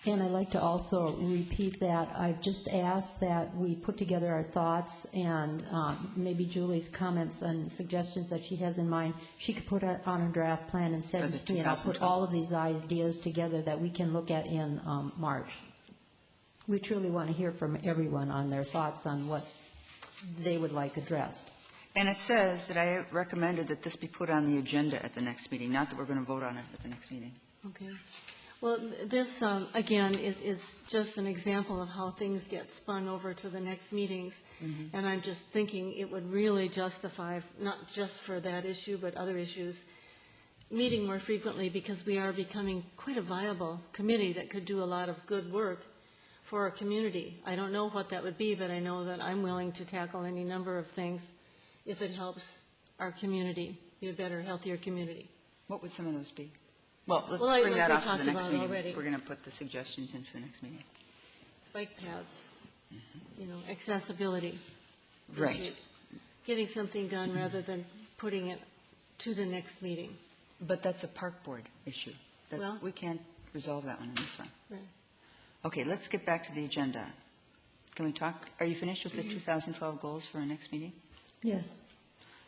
And I'd like to also repeat that I've just asked that we put together our thoughts and maybe Julie's comments and suggestions that she has in mind, she could put it on a draft plan and said, put all of these ideas together that we can look at in March. We truly want to hear from everyone on their thoughts on what they would like addressed. And it says that I recommended that this be put on the agenda at the next meeting, not that we're going to vote on it at the next meeting. Okay. Well, this, again, is just an example of how things get spun over to the next meetings. And I'm just thinking it would really justify, not just for that issue, but other issues, meeting more frequently because we are becoming quite a viable committee that could do a lot of good work for our community. I don't know what that would be, but I know that I'm willing to tackle any number of things if it helps our community be a better, healthier community. What would some of those be? Well, let's Well, bring like that we up for talked the next about meeting. already. We're going to put the suggestions into the next meeting. Bike paths, you know, accessibility. Right. issues. Getting something done rather than putting it to the next meeting. But that's a park board issue. Well- We can't resolve that one in this one. Right. Okay, let's get back to the agenda. Can we talk, are you finished with the 2012 goals for our next meeting? Yes.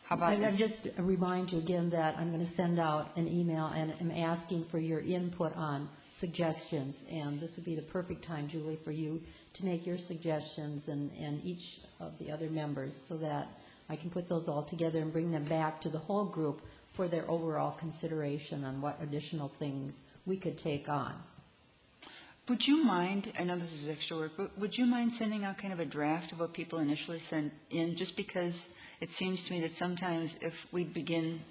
How about And this? just remind you again that I'm going to send out an email and I'm asking for your input on suggestions. And this would be the perfect time, Julie, for you to make your suggestions and each of the other members so that I can put those all together and bring them back to the whole group for their overall consideration on what additional things we could take on. Would you mind, I know this is extra work, but would you mind sending out kind of a draft of what people initially sent in, just because it seems to me that sometimes if we begin,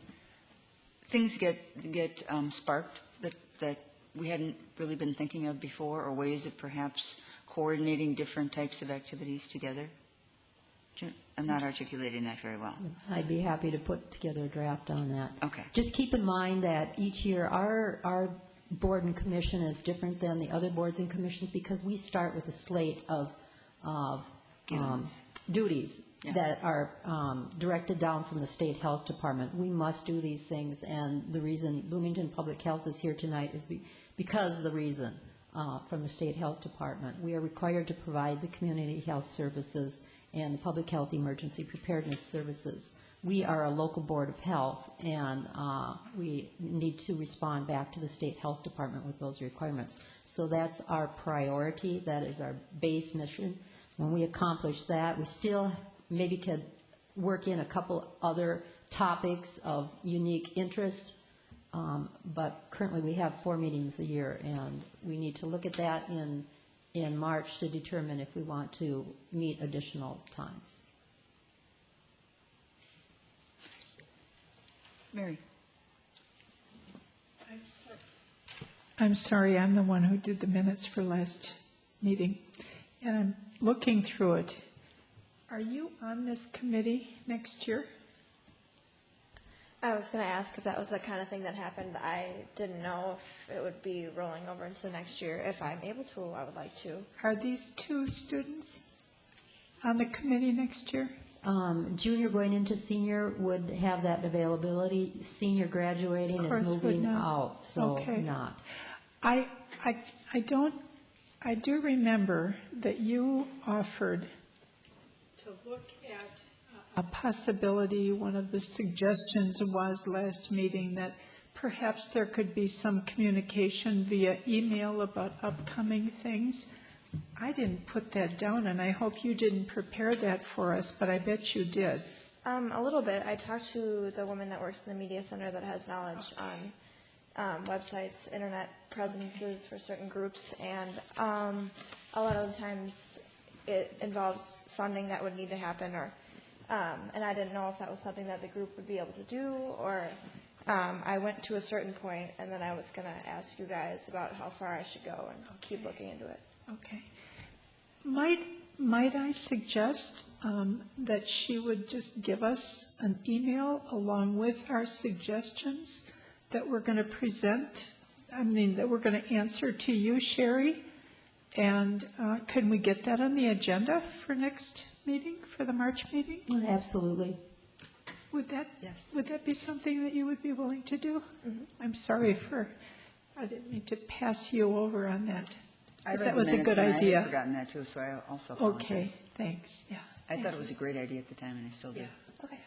things get sparked that we hadn't really been thinking of before, or ways of perhaps coordinating different types of activities together? I'm not articulating that very well. I'd be happy to put together a draft on that. Okay. Just keep in mind that each year our board and commission is different than the other boards and commissions because we start with a slate of duties Yeah. that are directed down from the state health department. We must do these things, and the reason Bloomington Public Health is here tonight is because of the reason from the state health department. We are required to provide the community health services and the public health emergency preparedness services. We are a local board of health, and we need to respond back to the state health department with those requirements. So that's our priority. That is our base mission. When we accomplish that, we still maybe could work in a couple other topics of unique interest, but currently we have 4 meetings a year, and we need to look at that in March to determine if we want to meet additional times. Mary? I'm sorry, I'm the one who did the minutes for last meeting, and I'm looking through it. Are you on this committee next year? I was going to ask if that was the kind of thing that happened. I didn't know if it would be rolling over into the next year. If I'm able to, I would like to. Are these 2 students on the committee next year? Junior going into senior would have that availability. Senior graduating Of course is moving would not. out, so Okay. not. I do remember that you offered to look at a possibility. One of the suggestions was last meeting that perhaps there could be some communication via email about upcoming things. I didn't put that down, and I hope you didn't prepare that for us, but I bet you did. A little bit. I talked to the woman that works in the media center that has knowledge on websites, internet presences for certain groups, and a lot of the times it involves funding that would need to happen, or and I didn't know if that was something that the group would be able to do, or I went to a certain point, and then I was going to ask you guys about how far I should go and keep looking into it. Okay. Might I suggest that she would just give us an email along with our suggestions that we're going to present, that we're going to answer to you, Sherry? And can we get that on the agenda for next meeting, for the March meeting? Absolutely. Would that be something that you would be willing to do? Mm-hmm. I'm sorry I didn't mean to pass you over on that. I read That the was a minutes good and I idea. had forgotten that too, so I also apologize. Okay, thanks, yeah. I thought it was a great idea at the time, and I still do. Okay.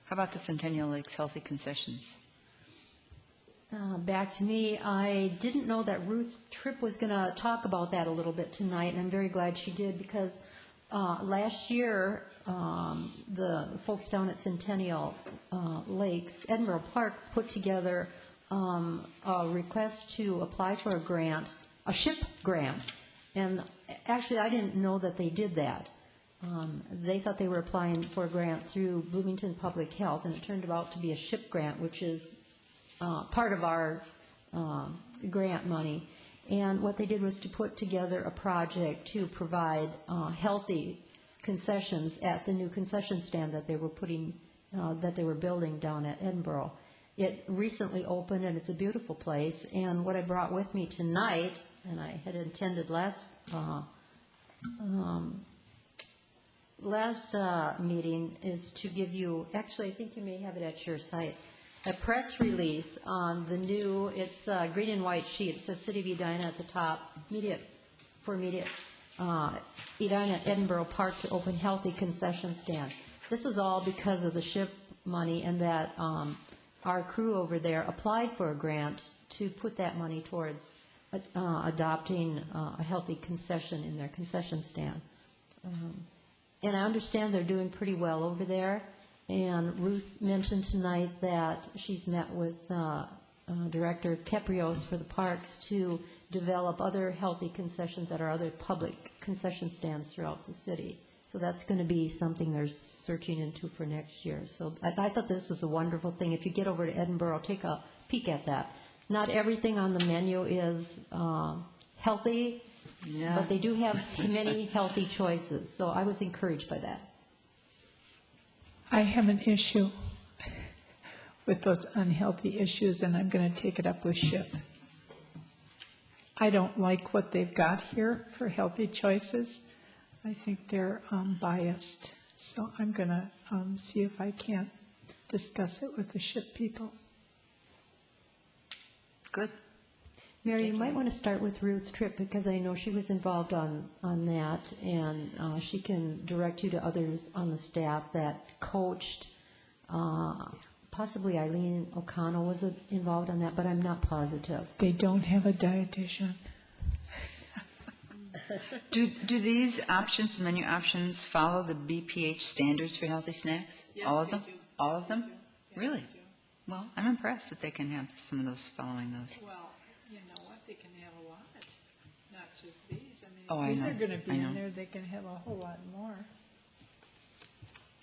How about the Centennial Lakes Healthy Concessions? Back to me, I didn't know that Ruth Tripp was going to talk about that a little bit tonight, and I'm very glad she did, because last year, the folks down at Centennial Lakes, Edinburgh Park, put together a request to apply for a grant, a SHIP grant, and actually I didn't know that they did that. They thought they were applying for a grant through Bloomington Public Health, and it turned out to be a SHIP grant, which is part of our grant money. And what they did was to put together a project to provide healthy concessions at the new concession stand that they were building down at Edinburgh. It recently opened, and it's a beautiful place. And what I brought with me tonight, and I had intended last meeting, is to give you, actually, I think you may have it at your site, a press release on the new, it's a green and white sheet. It says City of Edina at the top, Edina Edinburgh Park to open healthy concession stand. This is all because of the SHIP money, and that our crew over there applied for a grant to put that money towards adopting a healthy concession in their concession stand. And I understand they're doing pretty well over there. And Ruth mentioned tonight that she's met with Director Keprios for the parks to develop other healthy concessions at our other public concession stands throughout the city. So that's going to be something they're searching into for next year. So I thought this was a wonderful thing. If you get over to Edinburgh, take a peek at that. Not everything on the menu is healthy, but they do have many healthy choices. So I was encouraged by that. I have an issue with those unhealthy issues, and I'm going to take it up with SHIP. I don't like what they've got here for healthy choices. I think they're biased. So I'm going to see if I can't discuss it with the SHIP people. Good. Mary, you might want to start with Ruth Tripp, because I know she was involved on that, and she can direct you to others on the staff that coached. Possibly Eileen O'Connell was involved on that, but I'm not positive. They don't have a dietitian. Do these options, menu options, follow the BPH standards for healthy snacks? Yes, all of they them? do. All of them? They do. Yes, Really? they do. Well, I'm impressed that they can have some of those following those. Well, you know what? They can have a lot, not just these. I mean, Oh, I if these know. are going to be I know. in there, they can have a whole lot more.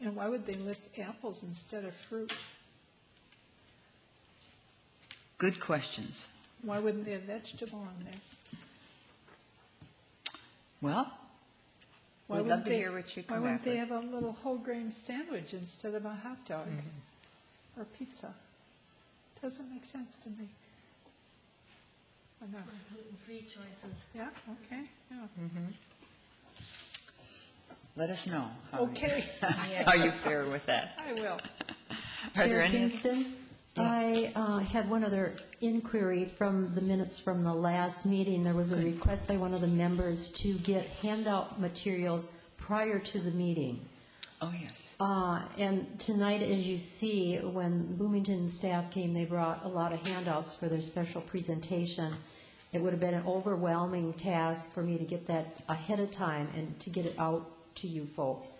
And why would they list apples instead of fruit? Good questions. Why wouldn't they have vegetable on there? Well, Why we'd love wouldn't to they, hear what you why come wouldn't back they with. have a little whole grain sandwich instead of a hot dog or pizza? Doesn't make sense to me. Gluten-free choices. Yeah, okay, yeah. Let us know how, Okay. how you fare with that. I will. Are there Chair any? Kingston, I had one other inquiry from the minutes from the last meeting. There was a request by one of the members to get handout materials prior to the meeting. Oh, yes. And tonight, as you see, when Bloomington staff came, they brought a lot of handouts for their special presentation. It would have been an overwhelming task for me to get that ahead of time and to get it out to you folks.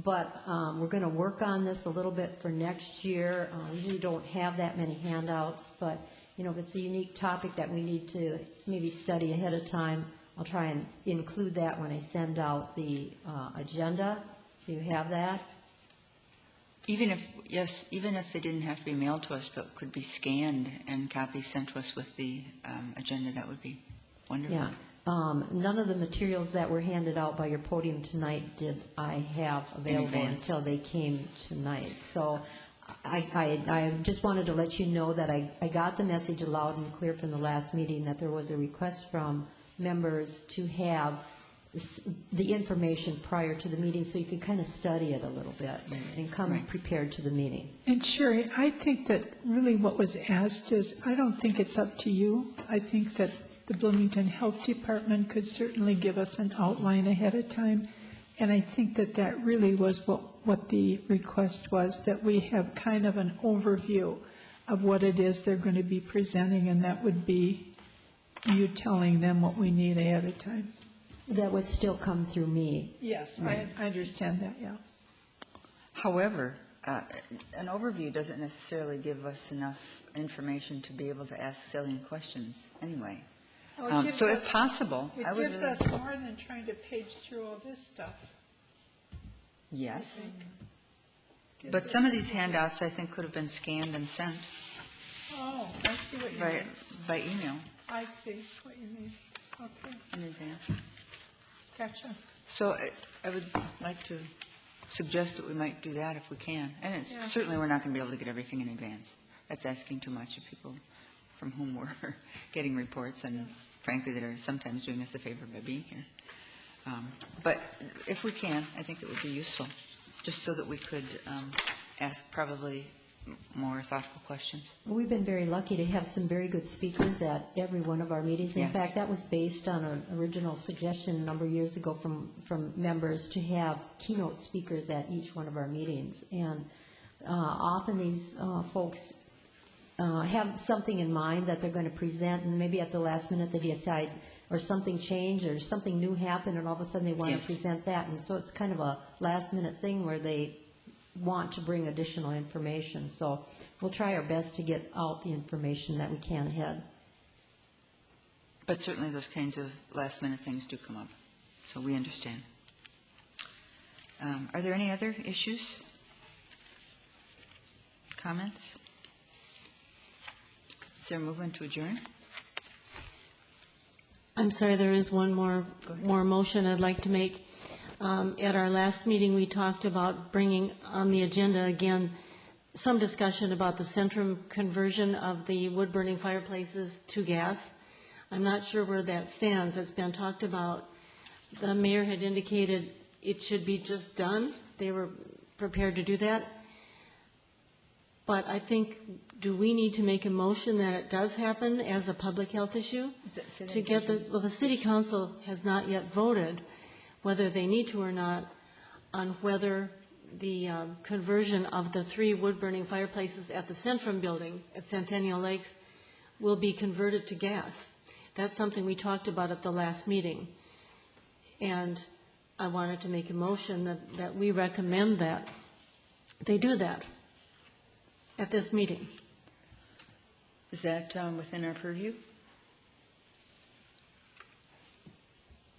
But we're going to work on this a little bit for next year. We usually don't have that many handouts, but you know, if it's a unique topic that we need to maybe study ahead of time, I'll try and include that when I send out the agenda, so you have that. Even if, yes, even if they didn't have to be mailed to us, but could be scanned and copies sent to us with the agenda, that would be wonderful. Yeah. None of the materials that were handed out by your podium tonight did I have available until they came tonight. So I just wanted to let you know that I got the message loud and clear from the last meeting that there was a request from members to have the information prior to the meeting so you could kind of study it a little bit and come prepared to the meeting. And Sherry, I think that really what was asked is, I don't think it's up to you. I think that the Bloomington Health Department could certainly give us an outline ahead of time. And I think that that really was what the request was, that we have kind of an overview of what it is they're going to be presenting, and that would be you telling them what we need ahead of time. That would still come through me. Yes, I understand that, yeah. However, an overview doesn't necessarily give us enough information to be able to ask salient questions anyway. Well, So if possible, it I would gives really- us more than trying to page through all this stuff. Yes. But some of these handouts, I think, could have been scanned and sent Oh, I see what you mean. by email I see what you mean. Okay, in advance. gotcha. So I would like to suggest that we might do that if we can. And it's, Yeah. certainly, we're not going to be able to get everything in advance. That's asking too much of people from whom we're getting reports, and frankly, that are sometimes doing us a favor by being here. But if we can, I think it would be useful, just so that we could ask probably more thoughtful questions. We've been very lucky to have some very good speakers at every one of our meetings. In Yes. fact, that was based on an original suggestion a number of years ago from members to have keynote speakers at each one of our meetings. And often these folks have something in mind that they're going to present, and maybe at the last minute they decide, or something changed, or something new happened, and all of a sudden they want Yes. to present that. And so it's kind of a last-minute thing where they want to bring additional information. So we'll try our best to get out the information that we can ahead. But certainly those kinds of last-minute things do come up, so we understand. Are there any other issues? Comments? Is there a movement to adjourn? I'm sorry, there is one more motion I'd like to make. At our last meeting, we talked about bringing on the agenda again some discussion about the Centrum conversion of the wood-burning fireplaces to gas. I'm not sure where that stands. It's been talked about. The mayor had indicated it should be just done. They were prepared to do that. But I think, do we need to make a motion that it does happen as a public health issue? To get the city council has not yet voted whether they need to or not on whether the conversion of the 3 wood-burning fireplaces at the Centrum building at Centennial Lakes will be converted to gas. That's something we talked about at the last meeting. And I wanted to make a motion that we recommend that they do that at this meeting. Is that within our purview?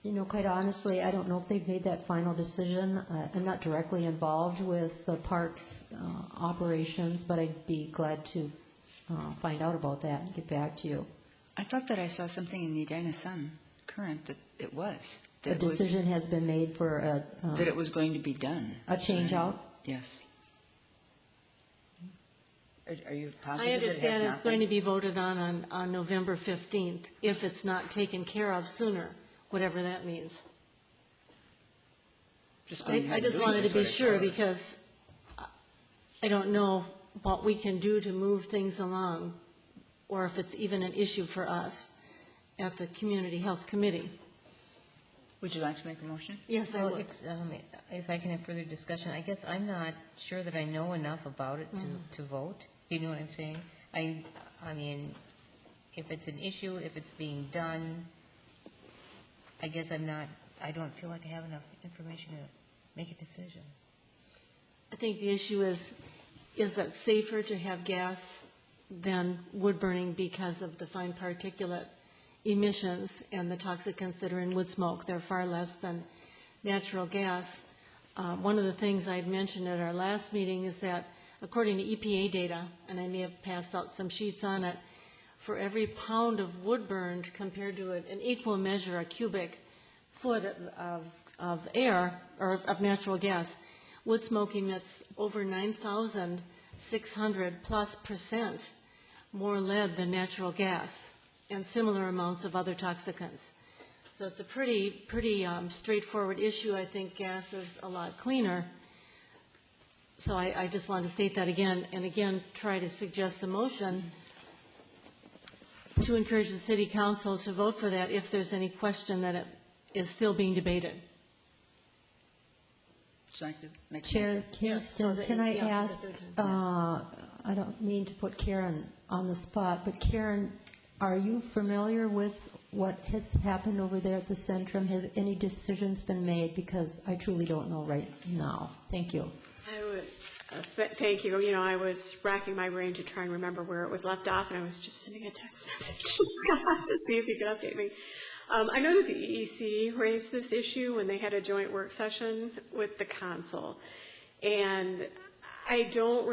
You know, quite honestly, I don't know if they've made that final decision. I'm not directly involved with the park's operations, but I'd be glad to find out about that and get back to you. I thought that I saw something in the Edina Sun Current that it was. The decision has been made for That it was going to be done. a change out? Yes. Are you positive I that it has understand it's not going to been? be voted on November 15th, if it's not taken care of sooner, whatever that means. Just going ahead I and just doing wanted it to is be what it sure, was. because I don't know what we can do to move things along, or if it's even an issue for us at the Community Health Committee. Would you like to make a motion? Yes, I Well, would. if I can have further discussion, I guess I'm not sure that I know enough about it to vote. Do you know what I'm saying? I mean, if it's an issue, if it's being done, I guess I don't feel like I have enough information to make a decision. I think the issue is that safer to have gas than wood burning because of the fine particulate emissions and the toxicants that are in wood smoke. They're far less than natural gas. One of the things I'd mentioned at our last meeting is that according to EPA data, and I may have passed out some sheets on it, for every pound of wood burned compared to an equal measure, a cubic foot of air, or of natural gas, wood smoke emits over 9,600 plus % more lead than natural gas, and similar amounts of other toxicants. So it's a pretty straightforward issue. I think gas is a lot cleaner. So I just wanted to state that again, and again, try to suggest a motion to encourage the city council to vote for that if there's any question that it is still being debated. Would you like to make a Chair motion? Kingston, that- can I yeah, ask, I don't mean to put Karen on the spot, but Karen, are you familiar with what has happened over there at the Centrum? Have any decisions been made? Because I truly don't know right now. Thank you. I would, thank you. You know, I was racking my brain to try and remember where it was left off, and I was just sending a text message to Scott to see if he could update me. I know that the EEC raised this issue when they had a joint work session with the council. And I don't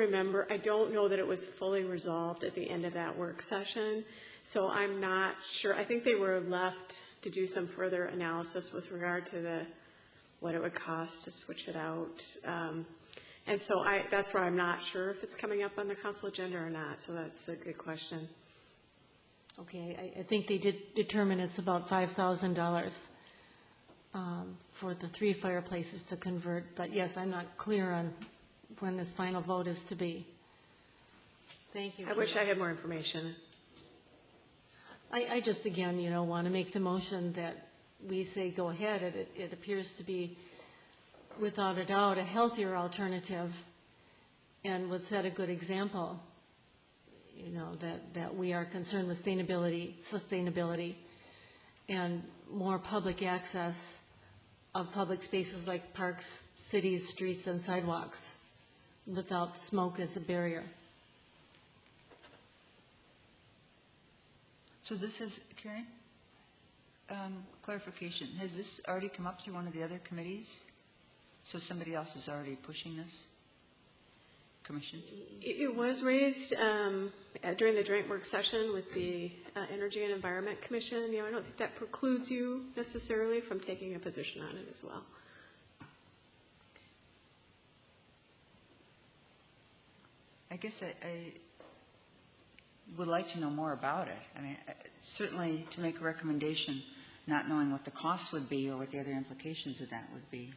know that it was fully resolved at the end of that work session. So I'm not sure. I think they were left to do some further analysis with regard to what it would cost to switch it out. And so that's where I'm not sure if it's coming up on the council agenda or not. So that's a good question. Okay, I think they did determine it's about $5,000 for the 3 fireplaces to convert. But yes, I'm not clear on when this final vote is to be. Thank you. I wish I had more information. I just, again, want to make the motion that we say go ahead. It appears to be, without a doubt, a healthier alternative and would set a good example, that we are concerned with sustainability, and more public access of public spaces like parks, cities, streets, and sidewalks without smoke as a barrier. So this is, Karen, clarification, has this already come up through one of the other committees? So somebody else is already pushing this? Commissions? It was raised during the joint work session with the Energy and Environment Commission. I don't think that precludes you necessarily from taking a position on it as well. I guess I would like to know more about it. I mean, certainly to make a recommendation, not knowing what the cost would be or what the other implications of that would be,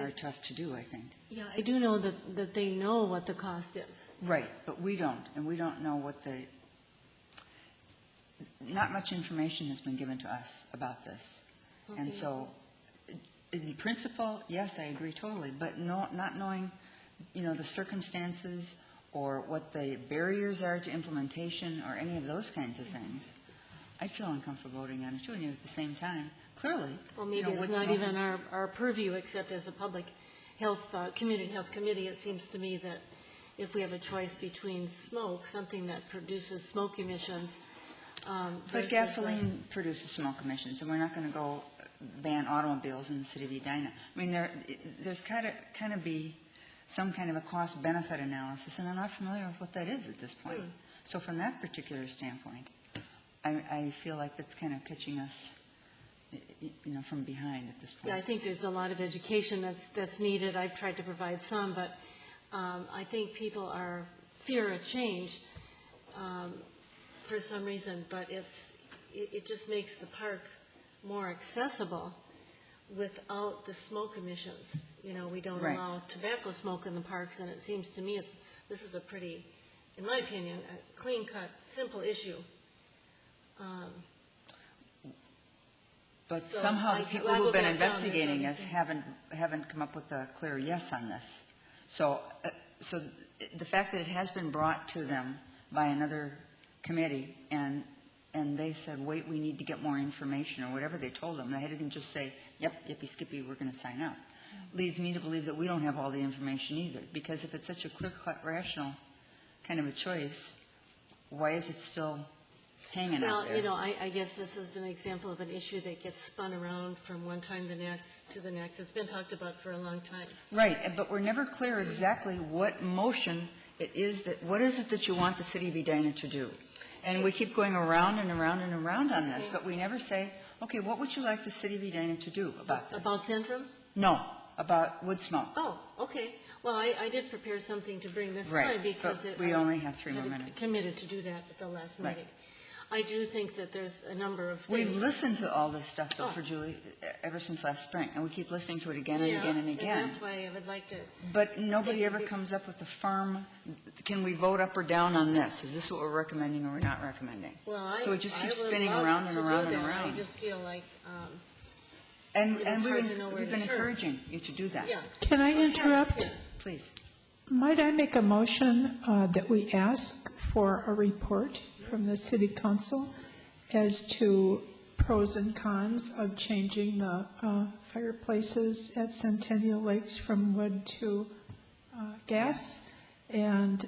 are tough to do, I think. Yeah, I do know that they know what the cost is. Right, but we don't, and we don't know what not much information has been given to us about this. Okay. And so, in principle, yes, I agree totally, but not knowing, the circumstances or what the barriers are to implementation or any of those kinds of things, I feel uncomfortable voting on it too, and yet at the same time, clearly. Well, maybe it's not even our purview, except as a public health, community health committee. It seems to me that if we have a choice between smoke, something that produces smoke emissions. But gasoline produces smoke emissions, and we're not going to go ban automobiles in the city of Edina. I mean, there's kind of be some kind of a cost-benefit analysis, and I'm not familiar with what that is at this point. So from that particular standpoint, I feel like that's kind of catching us from behind at this point. Yeah, I think there's a lot of education that's needed. I've tried to provide some, but I think people are fear of change for some reason, but it just makes the park more accessible without the smoke emissions. We don't allow tobacco smoke in the parks, and it seems to me this is a pretty, in my opinion, a clean-cut, simple issue. But somehow the people who've been investigating this haven't come up with a clear yes on this. So the fact that it has been brought to them by another committee and they said, wait, we need to get more information or whatever they told them. They didn't just say, yep, yippee skippy, we're going to sign up. Leads me to believe that we don't have all the information either, because if it's such a clear-cut, rational kind of a choice, why is it still hanging out there? Well, I guess this is an example of an issue that gets spun around from one time to the next. It's been talked about for a long time. Right, but we're never clear exactly what motion it is what is it that you want the city of Edina to do? And we keep going around and around and around on this, but we never say, okay, what would you like the city of Edina to do about this? About Centrum? No, about wood smoke. Oh, okay. Well, I did prepare something to bring this time because we only have 3 more minutes. Committed to do that at the last meeting. I do think that there's a number of things. We've listened to all this stuff, though, for Julie, ever since last spring, and we keep listening to it again and again and again. And that's why I would like to. But nobody ever comes up with a firm, can we vote up or down on this? Is this what we're recommending or we're not recommending? Well, so it just keeps spinning around and around and around. I just feel like and we've been encouraging you to do that. Yeah. Can I interrupt? Please. Might I make a motion that we ask for a report from the City Council as to pros and cons of changing the fireplaces at Centennial Lakes from wood to gas, and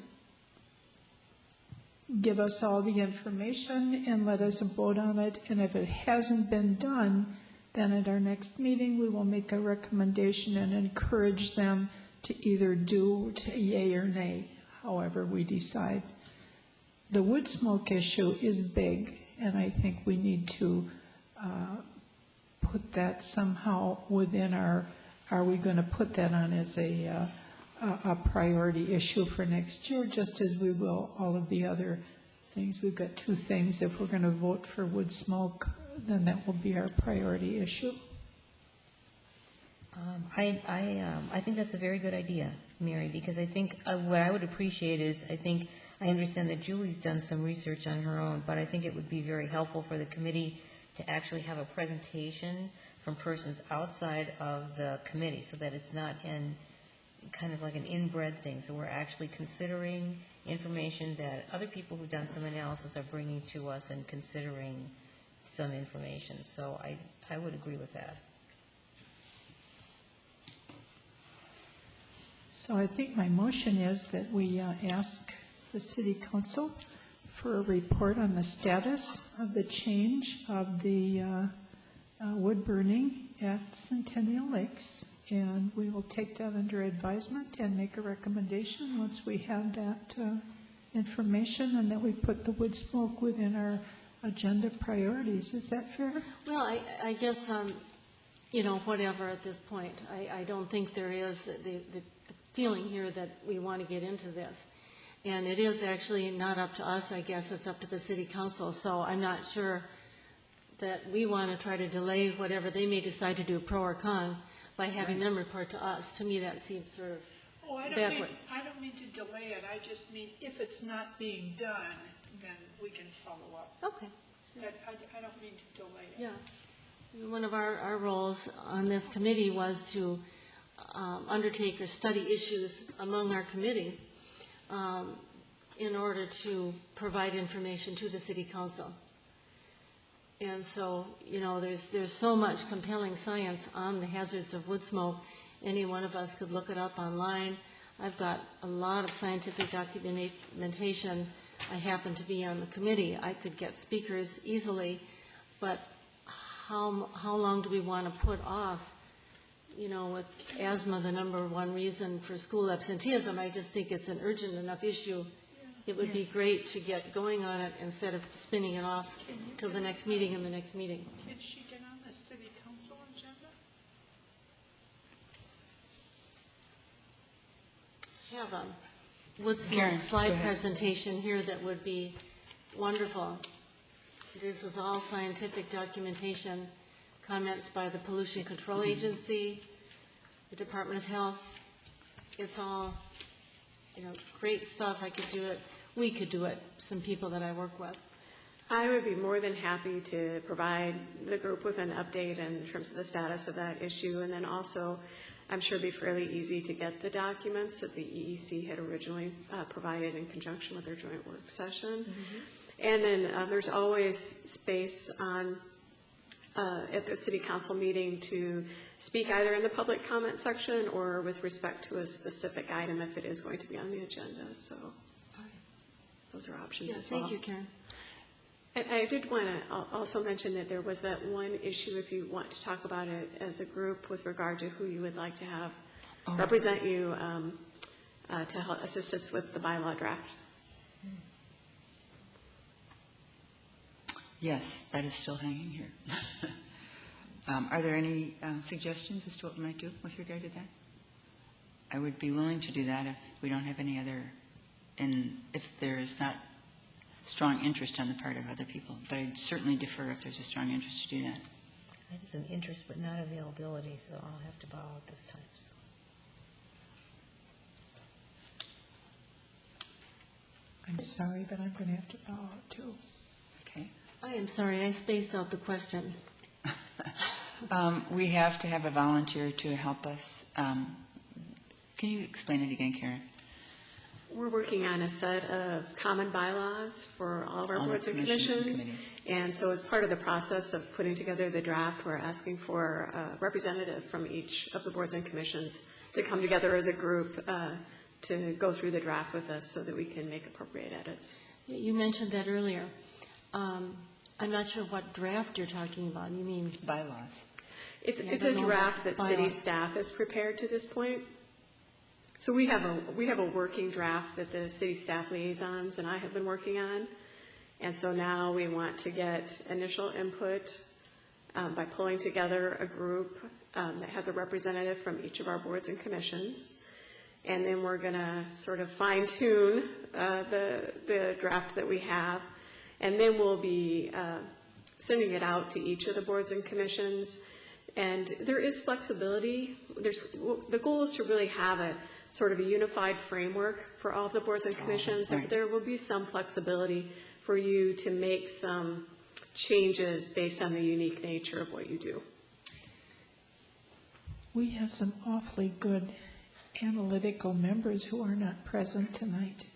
give us all the information and let us vote on it. And if it hasn't been done, then at our next meeting, we will make a recommendation and encourage them to either do to yay or nay, however we decide. The wood smoke issue is big, and I think we need to put that somehow within our, are we going to put that on as a priority issue for next year, just as we will all of the other things. We've got two things. If we're going to vote for wood smoke, then that will be our priority issue. I think that's a very good idea, Mary, because I think what I would appreciate is, I understand that Julie's done some research on her own, but I think it would be very helpful for the committee to actually have a presentation from persons outside of the committee, so that it's not in kind of like an inbred thing. So we're actually considering information that other people who've done some analysis are bringing to us and considering some information. So I would agree with that. So I think my motion is that we ask the City Council for a report on the status of the change of the wood burning at Centennial Lakes, and we will take that under advisement and make a recommendation once we have that information, and that we put the wood smoke within our agenda priorities. Is that fair? Well, I guess, whatever at this point. I don't think there is the feeling here that we want to get into this. And it is actually not up to us, I guess. It's up to the City Council. So I'm not sure that we want to try to delay whatever they may decide to do, pro or con, by having them report to us. To me, that seems sort of backwards. I don't mean to delay it. I just mean if it's not being done, then we can follow up. Okay. I don't mean to delay it. Yeah. One of our roles on this committee was to undertake or study issues among our committee in order to provide information to the City Council. And so, there's so much compelling science on the hazards of wood smoke. Any one of us could look it up online. I've got a lot of scientific documentation. I happen to be on the committee. I could get speakers easily, but how long do we want to put off? With asthma, the number one reason for school absenteeism, I just think it's an urgent enough issue. It would be great to get going on it instead of spinning it off till the next meeting and the next meeting. Can she get on the City Council agenda? Have a wood smoke slide presentation here that would be wonderful. This is all scientific documentation, comments by the Pollution Control Agency, the Department of Health. It's all, great stuff. I could do it. We could do it, some people that I work with. I would be more than happy to provide the group with an update in terms of the status of that issue, and then also I'm sure it'd be fairly easy to get the documents that the EEC had originally provided in conjunction with their joint work session. Mm-hmm. And then there's always space on at the City Council meeting to speak either in the public comment section or with respect to a specific item if it is going to be on the agenda. So those are options as well. Thank you, Karen. And I did want to also mention that there was that one issue, if you want to talk about it as a group with regard to who you would like to have represent you to help assist us with the bylaw draft. Yes, that is still hanging here. Are there any suggestions as to what we might do with regard to that? I would be willing to do that if we don't have any other, and if there is not strong interest on the part of other people. But I'd certainly defer if there's a strong interest to do that. I have some interest but not availability, so I'll have to bow out this time. So. I'm sorry, but I'm going to have to bow out too. Okay. I am sorry, I spaced out the question. We have to have a volunteer to help us. Can you explain it again, Karen? We're working on a set of common bylaws for all of our boards and commissions. And so as part of the process of putting together the draft, we're asking for a representative from each of the boards and commissions to come together as a group to go through the draft with us so that we can make appropriate edits. You mentioned that earlier. I'm not sure what draft you're talking about. You mean Bylaws. It's Yeah, I a don't know draft about that city bylaws. staff has prepared to this point. So we have a working draft that the city staff liaisons and I have been working on. And so now we want to get initial input by pulling together a group that has a representative from each of our boards and commissions. And then we're going to sort of fine tune the draft that we have. And then we'll be sending it out to each of the boards and commissions. And there is flexibility. The goal is to really have a sort of a unified framework for all of the boards and commissions. Right. There will be some flexibility for you to make some changes based on the unique nature of what you do. We have some awfully good analytical members who are not present tonight.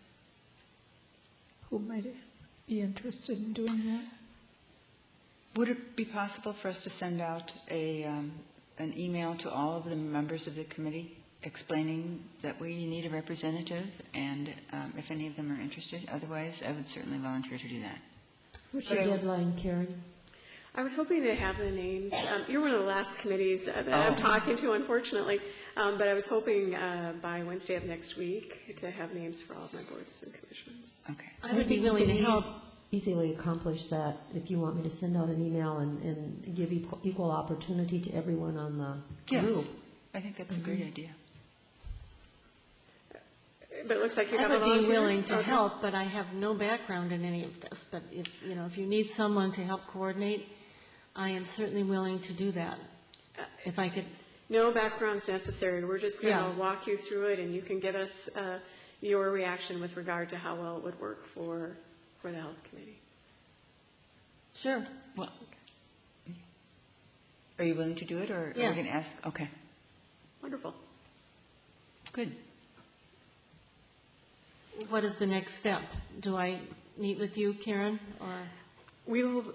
Who might be interested in doing that? Would it be possible for us to send out an email to all of the members of the committee explaining that we need a representative and if any of them are interested? Otherwise, I would certainly volunteer to do that. What's your deadline, Karen? I was hoping to have the names. You're one of the last committees that I'm talking to, unfortunately. But I was hoping by Wednesday of next week to have names for all of my boards and commissions. Okay. I would be willing to help. Easily accomplish that if you want me to send out an email and give equal opportunity to everyone on the group. I think that's a great idea. But it looks like you have I a would be volunteer. willing to Okay. help, but I have no background in any of this. But if you need someone to help coordinate, I am certainly willing to do that. If I could. No background's necessary. We're just going to Yeah. walk you through it, and you can give us your reaction with regard to how well it would work for the health committee. Sure. Well, are you willing to do it, or are we Yes. going to ask? Okay, Wonderful. good. What is the next step? Do I meet with you, Karen, or?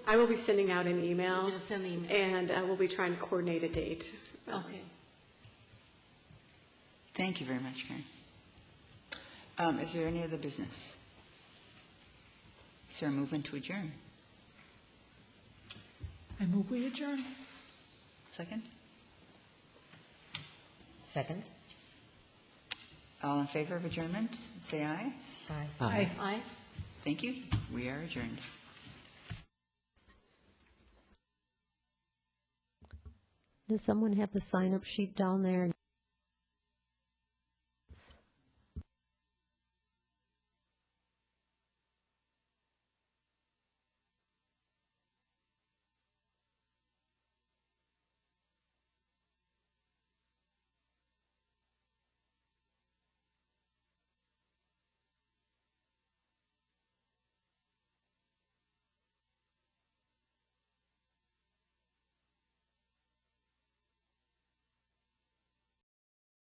I will be sending out an email. You're gonna send the email. And we'll be trying to coordinate a date. Okay. Thank you very much, Karen. Is there any other business? Is there a movement to adjourn? I move we adjourn. Second? Second? All in favor of adjournment, say aye. Aye. Aye. Aye. Thank you. We are adjourned. Does someone have the sign-up sheet down there?